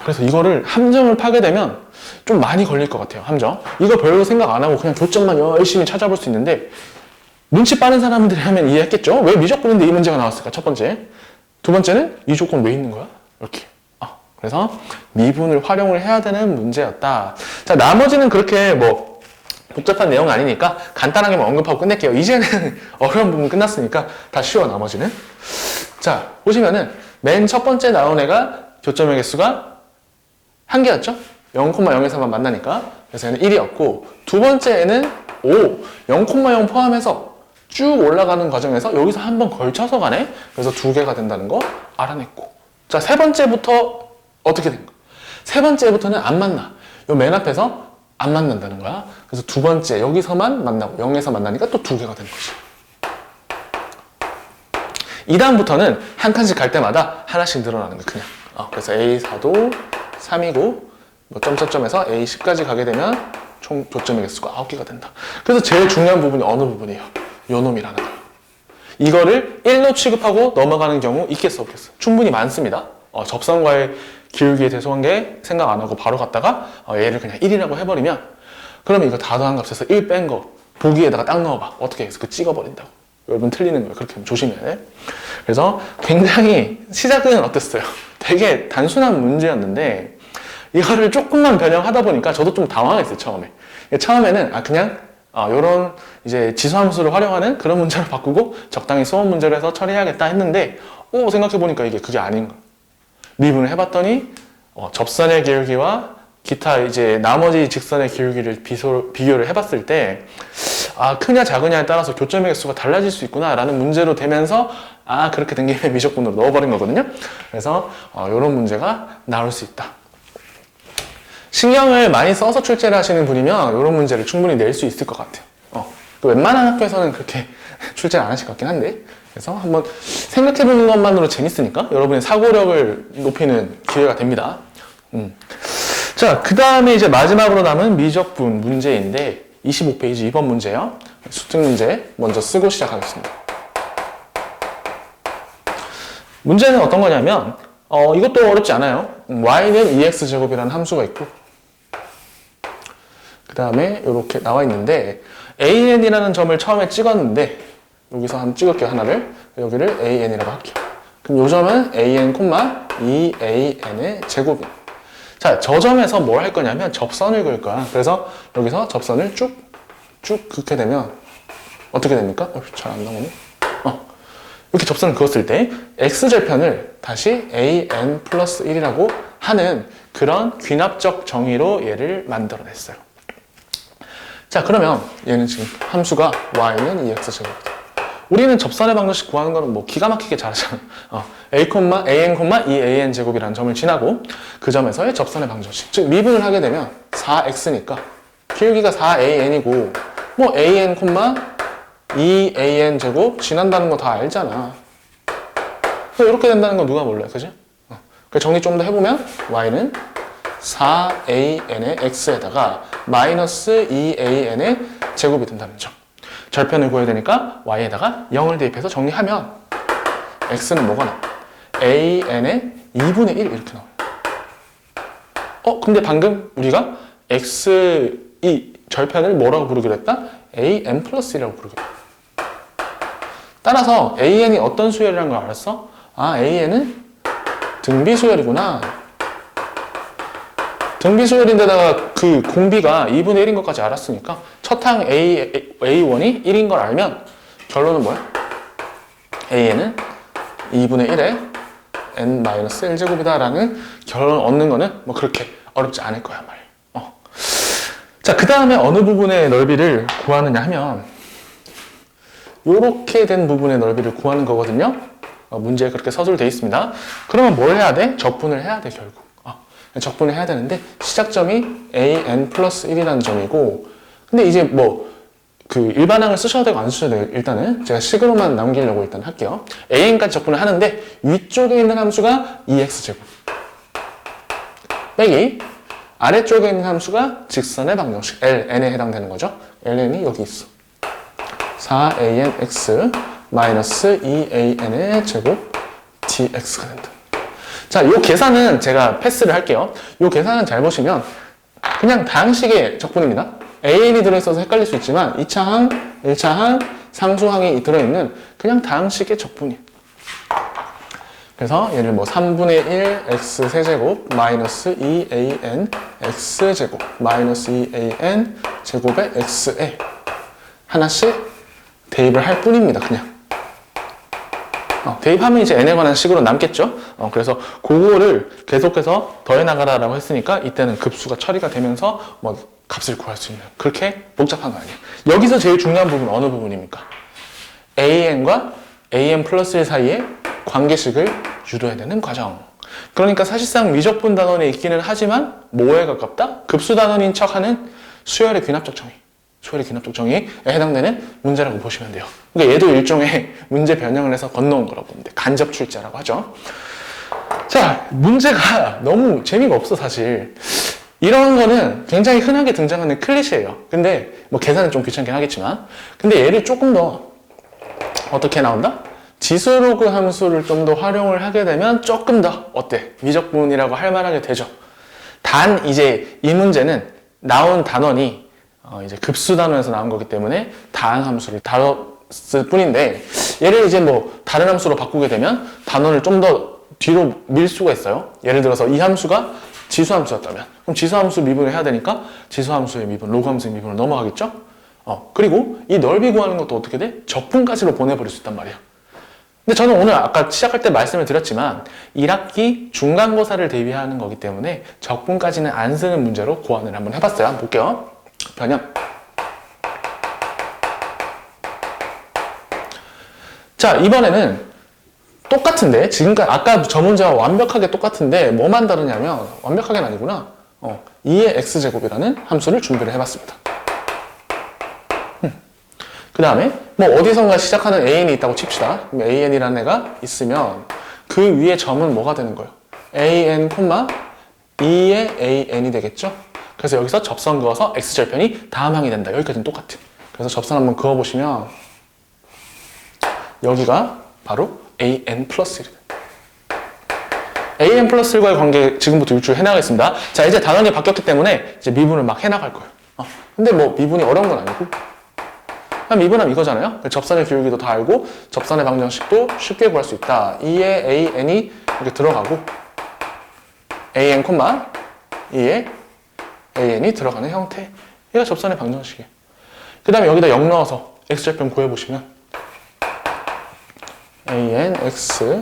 Speaker 1: 그래서 이거를 함정을 파게 되면 좀 많이 걸릴 것 같아요. 함정. 이거 별로 생각 안 하고 그냥 교점만 열심히 찾아볼 수 있는데 눈치 빠른 사람들이 하면 이해했겠죠? 왜 미적분인데 이 문제가 나왔을까? 첫 번째. 두 번째는 이 조건 왜 있는 거야? 이렇게. 그래서 미분을 활용을 해야 되는 문제였다. 자, 나머지는 그렇게 뭐 복잡한 내용은 아니니까 간단하게만 언급하고 끝낼게요. 이제는 어려운 부분 끝났으니까 다 쉬워, 나머지는. 자, 보시면은 맨 첫 번째 나온 애가 교점의 개수가 1개였죠? 0,0에서만 만나니까. 그래서 얘는 1이었고, 두 번째 애는 0,0 포함해서 쭉 올라가는 과정에서 여기서 한번 걸쳐서 가네? 그래서 2개가 된다는 거 알아냈고. 자, 세 번째부터 어떻게 된 거야? 세 번째부터는 안 만나. 요 맨 앞에서 안 만난다는 거야. 그래서 두 번째 여기서만 만나고 0에서 만나니까 또 2개가 된 거지. 이 다음부터는 한 칸씩 갈 때마다 하나씩 늘어나는 거야, 그냥. 그래서 A4도 3이고 뭐 점점점에서 A10까지 가게 되면 총 교점의 개수가 9개가 된다. 그래서 제일 중요한 부분이 어느 부분이에요? 요 놈이라는 거예요. 이거를 1로 취급하고 넘어가는 경우 있겠어, 없겠어? 충분히 많습니다. 접선과의 기울기에 대소한 게 생각 안 하고 바로 갔다가 얘를 그냥 1이라고 해버리면 그러면 이거 다 더한 값에서 1 뺀 거 보기에다가 딱 넣어봐. 어떻게 해서 그 찍어버린다고. 여러분 틀리는 거예요. 그렇게 하면 조심해야 돼. 그래서 굉장히 시작은 어땠어요? 되게 단순한 문제였는데 이거를 조금만 변형하다 보니까 저도 좀 당황했어요, 처음에. 처음에는 그냥 요런 이제 지수함수를 활용하는 그런 문제로 바꾸고 적당히 수험 문제로 해서 처리해야겠다 했는데 생각해보니까 이게 그게 아닌 거예요. 미분을 해봤더니 접선의 기울기와 기타 이제 나머지 직선의 기울기를 비교를 해봤을 때 크냐 작으냐에 따라서 교점의 개수가 달라질 수 있구나 라는 문제로 되면서 그렇게 된 김에 미적분으로 넣어버린 거거든요. 그래서 이런 문제가 나올 수 있다. 신경을 많이 써서 출제를 하시는 분이면 이런 문제를 충분히 낼 수 있을 것 같아요. 웬만한 학교에서는 그렇게 출제를 안 하실 것 같긴 한데 그래서 한번 생각해보는 것만으로 재밌으니까 여러분의 사고력을 높이는 기회가 됩니다. 자, 그 다음에 이제 마지막으로 남은 미적분 문제인데 25페이지 2번 문제요. 수특 문제 먼저 쓰고 시작하겠습니다. 문제는 어떤 거냐면 이것도 어렵지 않아요. y는 2x제곱이라는 함수가 있고 그 다음에 이렇게 나와 있는데 an이라는 점을 처음에 찍었는데 여기서 한번 찍을게요, 하나를. 여기를 an이라고 할게요. 그럼 요 점은 an, 2an의 제곱이에요. 자, 저 점에서 뭘 할 거냐면 접선을 그을 거야. 그래서 여기서 접선을 쭉 긋게 되면 어떻게 됩니까? 잘 안 나오네. 이렇게 접선을 그었을 때 x절편을 다시 an 플러스 1이라고 하는 그런 귀납적 정의로 얘를 만들어냈어요. 자, 그러면 얘는 지금 함수가 y는 2x제곱이다. 우리는 접선의 방정식 구하는 거는 뭐 기가 막히게 잘하잖아. an, 2an 제곱이라는 점을 지나고 그 점에서의 접선의 방정식. 즉 미분을 하게 되면 4x니까 기울기가 4an이고 뭐 an, 2an 제곱 지난다는 거 다 알잖아. 이렇게 된다는 건 누가 몰라요, 그죠? 정리 좀 더 해보면 y는 4an의 x에다가 마이너스 2an의 제곱이 된다는 점. 절편을 구해야 되니까 y에다가 0을 대입해서 정리하면 x는 뭐가 나와? an의 2분의 1 이렇게 나와요. 근데 방금 우리가 x 이 절편을 뭐라고 부르기로 했다? an 플러스 1이라고 부르기로 했다. 따라서 an이 어떤 수열이라는 걸 알았어? an은 등비수열이구나. 등비수열인데다가 그 공비가 2분의 1인 것까지 알았으니까 첫 항 A1이 1인 걸 알면 결론은 뭐야? A는 2분의 1에 n-1제곱이다 라는 결론을 얻는 거는 뭐 그렇게 어렵지 않을 거야 말이야. 자, 그 다음에 어느 부분의 넓이를 구하느냐 하면 이렇게 된 부분의 넓이를 구하는 거거든요. 문제에 그렇게 서술되어 있습니다. 그러면 뭘 해야 돼? 적분을 해야 돼, 결국. 적분을 해야 되는데 시작점이 an 플러스 1이라는 점이고, 근데 이제 뭐 그 일반항을 쓰셔도 되고 안 쓰셔도 돼요. 일단은 제가 식으로만 남기려고 일단 할게요. an까지 적분을 하는데 위쪽에 있는 함수가 2x제곱 빼기 아래쪽에 있는 함수가 직선의 방정식 ln에 해당되는 거죠. ln이 여기 있어. 4anx 마이너스 2an의 제곱 dx가 된다. 자, 이 계산은 제가 패스를 할게요. 이 계산은 잘 보시면 그냥 다항식의 적분입니다. an이 들어있어서 헷갈릴 수 있지만 2차 항, 1차 항, 상수항이 들어있는 그냥 다항식의 적분이에요. 그래서 얘를 뭐 3분의 1 x 세제곱 마이너스 2an x제곱 마이너스 2an 제곱의 x에 하나씩 대입을 할 뿐입니다. 그냥 대입하면 이제 n에 관한 식으로 남겠죠. 그래서 그거를 계속해서 더해나가라라고 했으니까 이때는 급수가 처리가 되면서 뭐 값을 구할 수 있는, 그렇게 복잡한 거 아니에요. 여기서 제일 중요한 부분은 어느 부분입니까? an과 an 플러스 1 사이에 관계식을 유도해야 되는 과정. 그러니까 사실상 미적분 단원에 있기는 하지만 뭐에 가깝다? 급수 단원인 척하는 수열의 귀납적 정의에 해당되는 문제라고 보시면 돼요. 그러니까 얘도 일종의 문제 변형을 해서 건너온 거라고 보면 돼요. 간접 출제라고 하죠. 자, 문제가 너무 재미가 없어, 사실. 이런 거는 굉장히 흔하게 등장하는 클리셰예요. 근데 뭐 계산은 좀 귀찮긴 하겠지만, 근데 얘를 조금 더 어떻게 나온다? 지수로그 함수를 좀 더 활용을 하게 되면 조금 더 어때? 미적분이라고 할 만하게 되죠. 단 이제 이 문제는 나온 단원이 이제 급수 단원에서 나온 거기 때문에 다항 함수를 다뤘을 뿐인데, 얘를 이제 뭐 다른 함수로 바꾸게 되면 단원을 좀 더 뒤로 밀 수가 있어요. 예를 들어서 이 함수가 지수함수였다면 그럼 지수함수 미분을 해야 되니까 지수함수의 미분, 로그함수의 미분을 넘어가겠죠? 그리고 이 넓이 구하는 것도 어떻게 돼? 적분까지로 보내버릴 수 있단 말이에요. 근데 저는 오늘 아까 시작할 때 말씀을 드렸지만 1학기 중간고사를 대비하는 거기 때문에 적분까지는 안 쓰는 문제로 고안을 한번 해봤어요. 한번 볼게요. 변형. 자, 이번에는 똑같은데, 지금까지 아까 저 문제와 완벽하게 똑같은데 뭐만 다르냐면, 완벽하게는 아니구나. 2의 x제곱이라는 함수를 준비를 해봤습니다. 그 다음에 뭐 어디선가 시작하는 an이 있다고 칩시다. 그럼 an이라는 애가 있으면 그 위에 점은 뭐가 되는 거예요? an, 2의 an이 되겠죠? 그래서 여기서 접선 그어서 x절편이 다음 항이 된다. 여기까지는 똑같아. 그래서 접선 한번 그어보시면 여기가 바로 an 플러스 1이다. an 플러스 1과의 관계 지금부터 유추해 나가겠습니다. 자, 이제 단원이 바뀌었기 때문에 이제 미분을 막 해나갈 거예요. 근데 뭐 미분이 어려운 건 아니고 그냥 미분하면 이거잖아요. 접선의 기울기도 다 알고 접선의 방정식도 쉽게 구할 수 있다. 2의 an이 이렇게 들어가고 an, 2의 an이 들어가는 형태. 얘가 접선의 방정식이에요. 그 다음에 여기다 0 넣어서 x절편 구해보시면 an x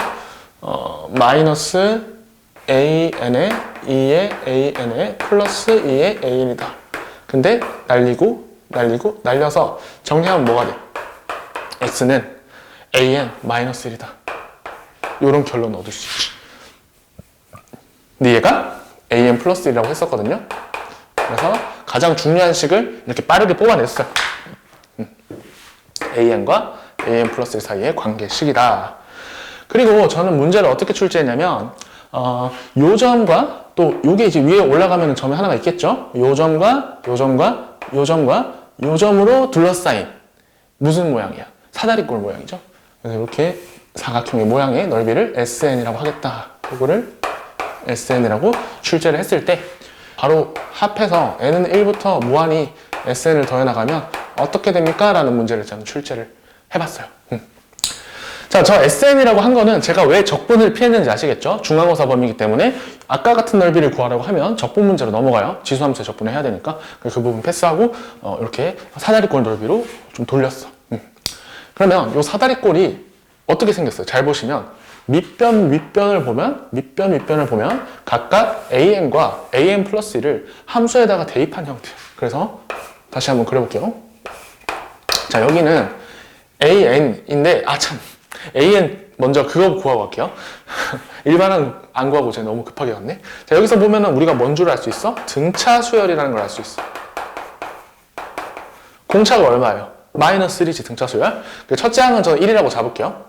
Speaker 1: 마이너스 an의 2의 an의 플러스 2의 an이다. 근데 날려서 정리하면 뭐가 돼? x는 an 마이너스 1이다. 이런 결론 얻을 수 있지. 근데 얘가 an 플러스 1이라고 했었거든요. 그래서 가장 중요한 식을 이렇게 빠르게 뽑아냈어요. an과 an 플러스 1 사이의 관계식이다. 그리고 저는 문제를 어떻게 출제했냐면 요 점과 또 요게 이제 위에 올라가면 점이 하나가 있겠죠. 요 점과 요 점과 요 점과 요 점으로 둘러싸인 무슨 모양이야? 사다리꼴 모양이죠. 그래서 이렇게 사각형의 모양의 넓이를 SN이라고 하겠다. 그거를 SN이라고 출제를 했을 때 바로 합해서 N은 1부터 무한히 SN을 더해나가면 어떻게 됩니까? 라는 문제를 저는 출제를 해봤어요. 자, 저 SN이라고 한 거는 제가 왜 적분을 피했는지 아시겠죠? 중간고사 범위이기 때문에 아까 같은 넓이를 구하라고 하면 적분 문제로 넘어가요. 지수함수에 적분을 해야 되니까. 그 부분 패스하고 이렇게 사다리꼴 넓이로 좀 돌렸어. 그러면 이 사다리꼴이 어떻게 생겼어요? 잘 보시면 밑변 윗변을 보면 각각 an과 an 플러스 1을 함수에다가 대입한 형태예요. 그래서 다시 한번 그려볼게요. 자, 여기는 AN인데, AN 먼저 그거 구하고 갈게요. 일반은 안 구하고 제가 너무 급하게 갔네. 자, 여기서 보면은 우리가 뭔 줄 알 수 있어? 등차 수열이라는 걸 알 수 있어. 공차가 얼마예요? 마이너스 1이지, 등차 수열. 첫째 항은 저는 1이라고 잡을게요.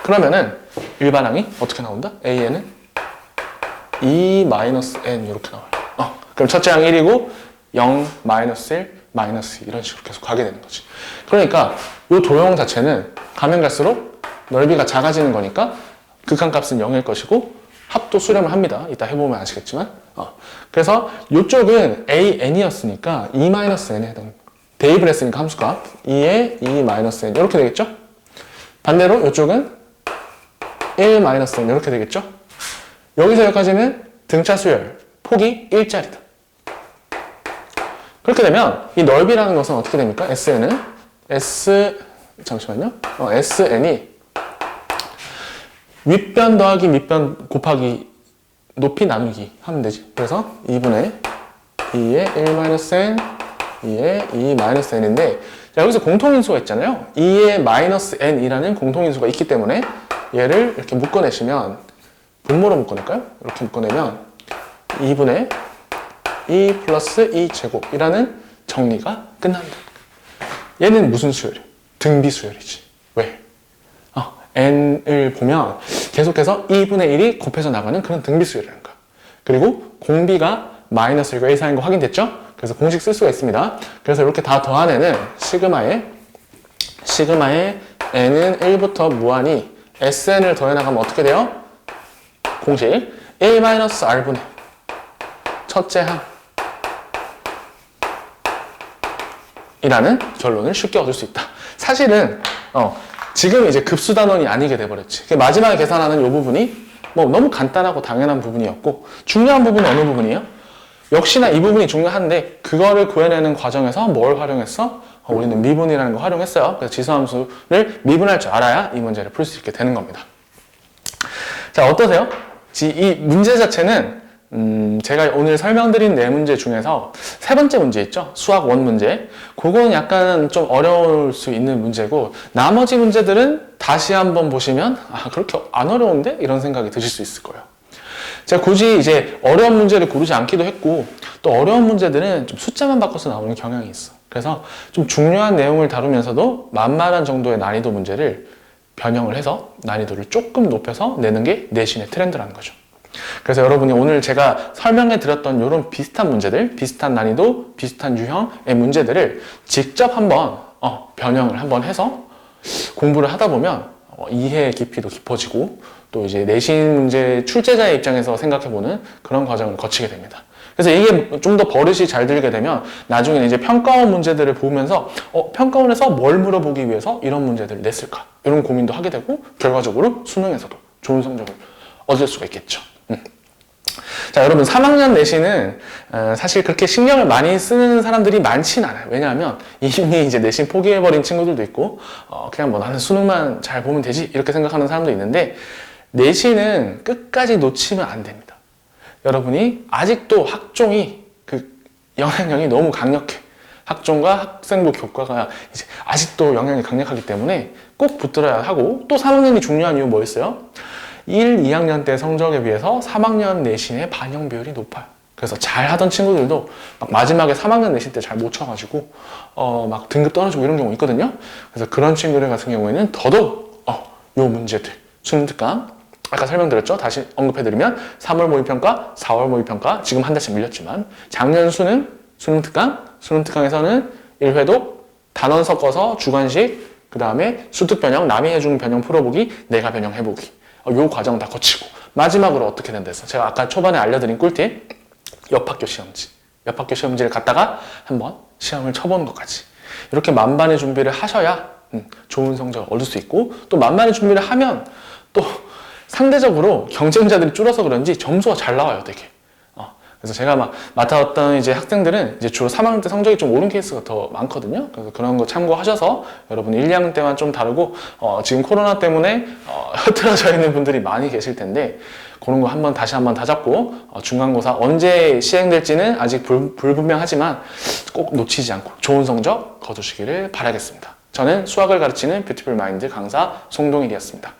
Speaker 1: 그러면은 일반항이 어떻게 나온다? AN은 2-n 이렇게 나와요. 그럼 첫째 항 1이고 0, 마이너스 1, 마이너스 2 이런 식으로 계속 가게 되는 거지. 그러니까 이 도형 자체는 가면 갈수록 넓이가 작아지는 거니까 극한값은 0일 것이고 합도 수렴을 합니다. 이따 해보면 아시겠지만. 그래서 이쪽은 AN이었으니까 2-n에 해당. 대입을 했으니까 함수값 2에 2-n 이렇게 되겠죠? 반대로 이쪽은 1-n 이렇게 되겠죠? 여기서 여기까지는 등차 수열 폭이 1짜리다. 그렇게 되면 이 넓이라는 것은 어떻게 됩니까? SN은 SN이 윗변 더하기 밑변 곱하기 높이 나누기 하면 되지. 그래서 2분의 2의 1-n, 2의 2-n인데 여기서 공통인수가 있잖아요. 2의 -n이라는 공통인수가 있기 때문에 얘를 이렇게 묶어내시면 분모로 묶어낼까요? 이렇게 묶어내면 2분의 2 플러스 2 제곱이라는 정리가 끝난다. 얘는 무슨 수열이야? 등비 수열이지. 왜? n을 보면 계속해서 2분의 1이 곱해서 나가는 그런 등비 수열이라는 거야. 그리고 공비가 마이너스 1과 1 사이인 거 확인됐죠? 그래서 공식 쓸 수가 있습니다. 그래서 이렇게 다 더한 애는 시그마에 n은 1부터 무한히 sn을 더해 나가면 어떻게 돼요? 공식 1-r분의 첫째 항 이라는 결론을 쉽게 얻을 수 있다. 사실은 지금 이제 급수단원이 아니게 돼버렸지. 마지막에 계산하는 이 부분이 뭐 너무 간단하고 당연한 부분이었고 중요한 부분은 어느 부분이에요? 역시나 이 부분이 중요한데 그거를 구해내는 과정에서 뭘 활용했어? 우리는 미분이라는 걸 활용했어요. 그래서 지수함수를 미분할 줄 알아야 이 문제를 풀 수 있게 되는 겁니다. 자, 어떠세요? 이 문제 자체는 제가 오늘 설명드린 네 문제 중에서 세 번째 문제 있죠? 수학 원 문제. 그건 약간 좀 어려울 수 있는 문제고 나머지 문제들은 다시 한번 보시면 그렇게 안 어려운데? 이런 생각이 드실 수 있을 거예요. 제가 굳이 이제 어려운 문제를 고르지 않기도 했고 또 어려운 문제들은 좀 숫자만 바꿔서 나오는 경향이 있어. 그래서 좀 중요한 내용을 다루면서도 만만한 정도의 난이도 문제를 변형을 해서 난이도를 조금 높여서 내는 게 내신의 트렌드라는 거죠. 그래서 여러분이 오늘 제가 설명해 드렸던 이런 비슷한 문제들, 비슷한 난이도, 비슷한 유형의 문제들을 직접 한번 변형을 한번 해서 공부를 하다 보면 이해의 깊이도 깊어지고 또 이제 내신 문제 출제자의 입장에서 생각해보는 그런 과정을 거치게 됩니다. 그래서 이게 좀 더 버릇이 잘 들게 되면 나중에는 이제 평가원 문제들을 보면서 평가원에서 뭘 물어보기 위해서 이런 문제들을 냈을까? 이런 고민도 하게 되고 결과적으로 수능에서도 좋은 성적을 얻을 수가 있겠죠. 자, 여러분 3학년 내신은 사실 그렇게 신경을 많이 쓰는 사람들이 많지는 않아요. 왜냐하면 이미 이제 내신 포기해버린 친구들도 있고 그냥 뭐 나는 수능만 잘 보면 되지 이렇게 생각하는 사람도 있는데 내신은 끝까지 놓치면 안 됩니다. 여러분이 아직도 학종이 그 영향력이 너무 강력해. 학종과 학생부 교과가 이제 아직도 영향이 강력하기 때문에 꼭 붙들어야 하고 또 3학년이 중요한 이유 뭐였어요? 1, 2학년 때 성적에 비해서 3학년 내신의 반영 비율이 높아요. 그래서 잘 하던 친구들도 막 마지막에 3학년 내신 때 잘 못 쳐가지고 막 등급 떨어지고 이런 경우 있거든요. 그래서 그런 친구들 같은 경우에는 더더욱 요 문제들 수능 특강 아까 설명드렸죠? 다시 언급해드리면 3월 모의평가, 4월 모의평가 지금 한 달씩 밀렸지만 작년 수능 특강, 수능 특강에서는 1회독, 단원 섞어서 주관식, 그 다음에 수특 변형, 남이 해준 변형 풀어보기, 내가 변형 해보기 요 과정 다 거치고 마지막으로 어떻게 된다 해서 제가 아까 초반에 알려드린 꿀팁 옆학교 시험지를 갖다가 한번 시험을 쳐보는 것까지 이렇게 만반의 준비를 하셔야 좋은 성적을 얻을 수 있고 또 만반의 준비를 하면 또 상대적으로 경쟁자들이 줄어서 그런지 점수가 잘 나와요 되게. 그래서 제가 맡아왔던 이제 학생들은 이제 주로 3학년 때 성적이 좀 오른 케이스가 더 많거든요. 그래서 그런 거 참고하셔서 여러분 1, 2학년 때만 좀 다르고 지금 코로나 때문에 흐트러져 있는 분들이 많이 계실 텐데 그런 거 다시 한번 다잡고 중간고사 언제 시행될지는 아직 불분명하지만 꼭 놓치지 않고 좋은 성적 거두시기를 바라겠습니다. 저는 수학을 가르치는 뷰티풀 마인드 강사 송동일이었습니다.